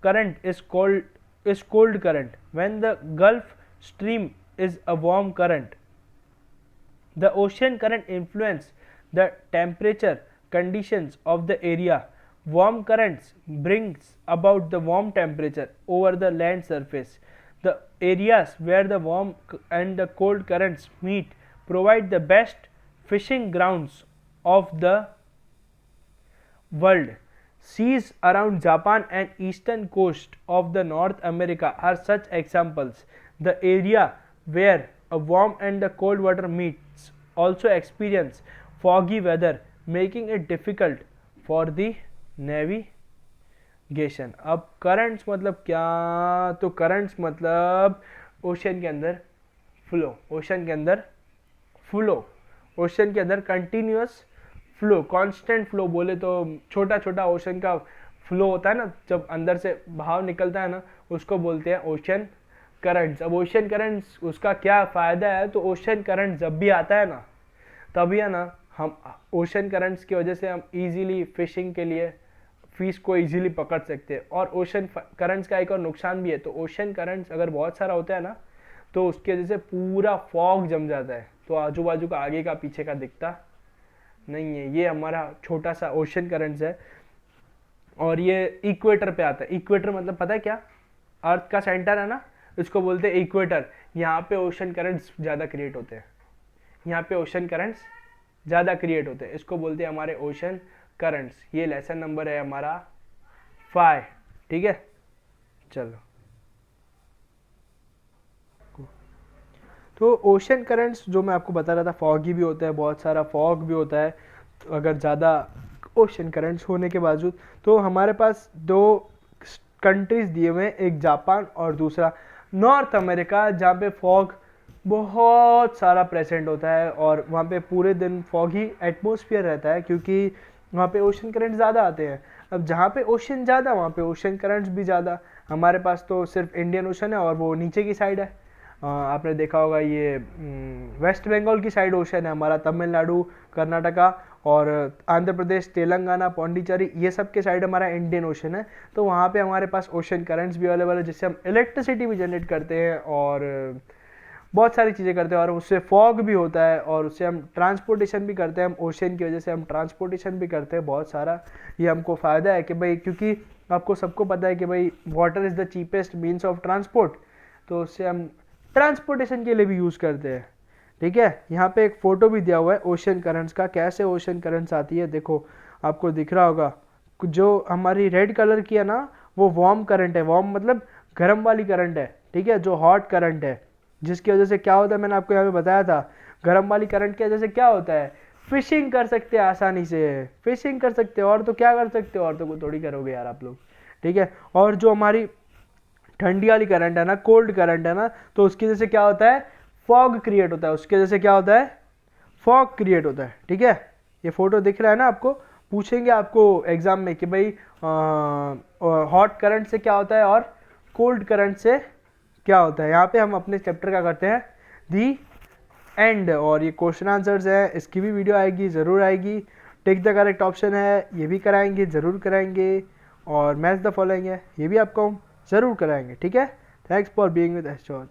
current is cold current, when the Gulf Stream is a warm current. The ocean current influence the temperature conditions of the area. Warm currents brings about the warm temperature over the land surface. The areas where the warm and the cold currents meet provide the best fishing grounds of the world. Seas around Japan and eastern coast of the North America are such examples. The area where a warm and the cold water meets also experience foggy weather, making it difficult for the navigation. अब currents मतलब क्या? तो currents मतलब ocean के अंदर flow, ocean के अंदर flow, ocean के अंदर कंटिन्यूअस फ्लो, कांस्टेंट फ्लो बोले तो छोटा छोटा ओशन का फ्लो होता है ना, जब अंदर से भाव निकलता है ना, उसको बोलते हैं ओशन करंट्स. अब ओशन करंट्स उसका क्या फ़ायदा है? तो ओशन करंट जब भी आता है ना, तभी है ना हम ओशन करंट्स की वजह से हम इजीली फिशिंग के लिए फिश को इजीली पकड़ सकते हैं. और ओशन करंट्स का एक और नुकसान भी है. तो ओशन करंट्स अगर बहुत सारा होता है ना, तो उसकी वजह से पूरा फॉग जम जाता है, तो आजू बाजू का आगे का पीछे का दिखता नहीं है. ये हमारा छोटा सा ओशन करंट्स है और ये इक्वेटर पे आता है. इक्वेटर मतलब पता है क्या? अर्थ का सेंटर है ना, इसको बोलते हैं इक्वेटर. यहाँ पे ओशन करंट्स ज़्यादा क्रिएट होते हैं, यहाँ पे ओशन करंट्स ज़्यादा क्रिएट होते हैं, इसको बोलते हैं हमारे ओशन करंट्स. ये लेसन नंबर है हमारा 5. ठीक है, चलो. तो ओशन करंट्स जो मैं आपको बता रहा था, फॉगी भी होता है, बहुत सारा फॉग भी होता है. तो अगर ज़्यादा ओशन करंट्स होने के बावजूद, तो हमारे पास 2 कंट्रीज दिए हुए हैं, एक जापान और दूसरा नॉर्थ अमेरिका, जहाँ पे फॉग बहुत सारा प्रेजेंट होता है और वहाँ पे पूरे दिन फॉगी एटमॉस्फेयर रहता है, क्योंकि वहाँ पे ओशन करंट ज़्यादा आते हैं. अब जहाँ पे ओशन ज़्यादा, वहाँ पे ओशन करंट्स भी ज़्यादा. हमारे पास तो सिर्फ इंडियन ओशन है और वो नीचे की साइड है. आपने देखा होगा ये वेस्ट बंगाल की साइड ओशन है हमारा, तमिलनाडु, कर्नाटका और आंध्र प्रदेश, तेलंगाना, पौंडीचेरी, ये सब के साइड हमारा इंडियन ओशन है. तो वहाँ पे हमारे पास ओशन करंट्स भी अवेलेबल है, जिससे हम इलेक्ट्रिसिटी भी जनरेट करते हैं और बहुत सारी चीज़ें करते हैं. और उससे फॉग भी होता है और उससे हम ट्रांसपोर्टेशन भी करते हैं. हम ओशन की वजह से हम ट्रांसपोर्टेशन भी करते हैं बहुत सारा. ये हमको फ़ायदा है कि भाई, क्योंकि आपको सबको पता है कि भाई water is the cheapest means of transport, तो उससे हम ट्रांसपोर्टेशन के लिए भी यूज़ करते हैं. ठीक है, यहाँ पे एक फ़ोटो भी दिया हुआ है ओशन करंट्स का, कैसे ओशन करंट्स आती है. देखो आपको दिख रहा होगा, जो हमारी रेड कलर की है ना, वो वार्म करंट है. वार्म मतलब गर्म वाली करंट है. ठीक है, जो हॉट करंट है, जिसकी वजह से क्या होता है, मैंने आपको यहाँ पे बताया था, गर्म वाली करंट की वजह से क्या होता है, फिशिंग कर सकते हैं आसानी से, फिशिंग कर सकते हो. और तो क्या कर सकते हो, और तो थोड़ी करोगे यार आप लोग. ठीक है, और जो हमारी ठंडी वाली करंट है ना, कोल्ड करंट है ना, तो उसकी वजह से क्या होता है, फॉग क्रिएट होता है. उसकी वजह से क्या होता है, फॉग क्रिएट होता है. ठीक है, ये फोटो दिख रहा है ना आपको. पूछेंगे आपको एग्जाम में कि भाई हॉट करंट से क्या होता है और कोल्ड करंट से क्या होता है. यहाँ पे हम अपने चैप्टर का करते हैं दी एंड, और ये क्वेश्चन आंसर्स है, इसकी भी वीडियो आएगी, ज़रूर आएगी. टेक द करेक्ट ऑप्शन है, ये भी कराएंगे, ज़रूर कराएंगे. और मैच द फॉलोइंग है, ये भी आपको हम ज़रूर कराएंगे. ठीक है, thanks for being with S George.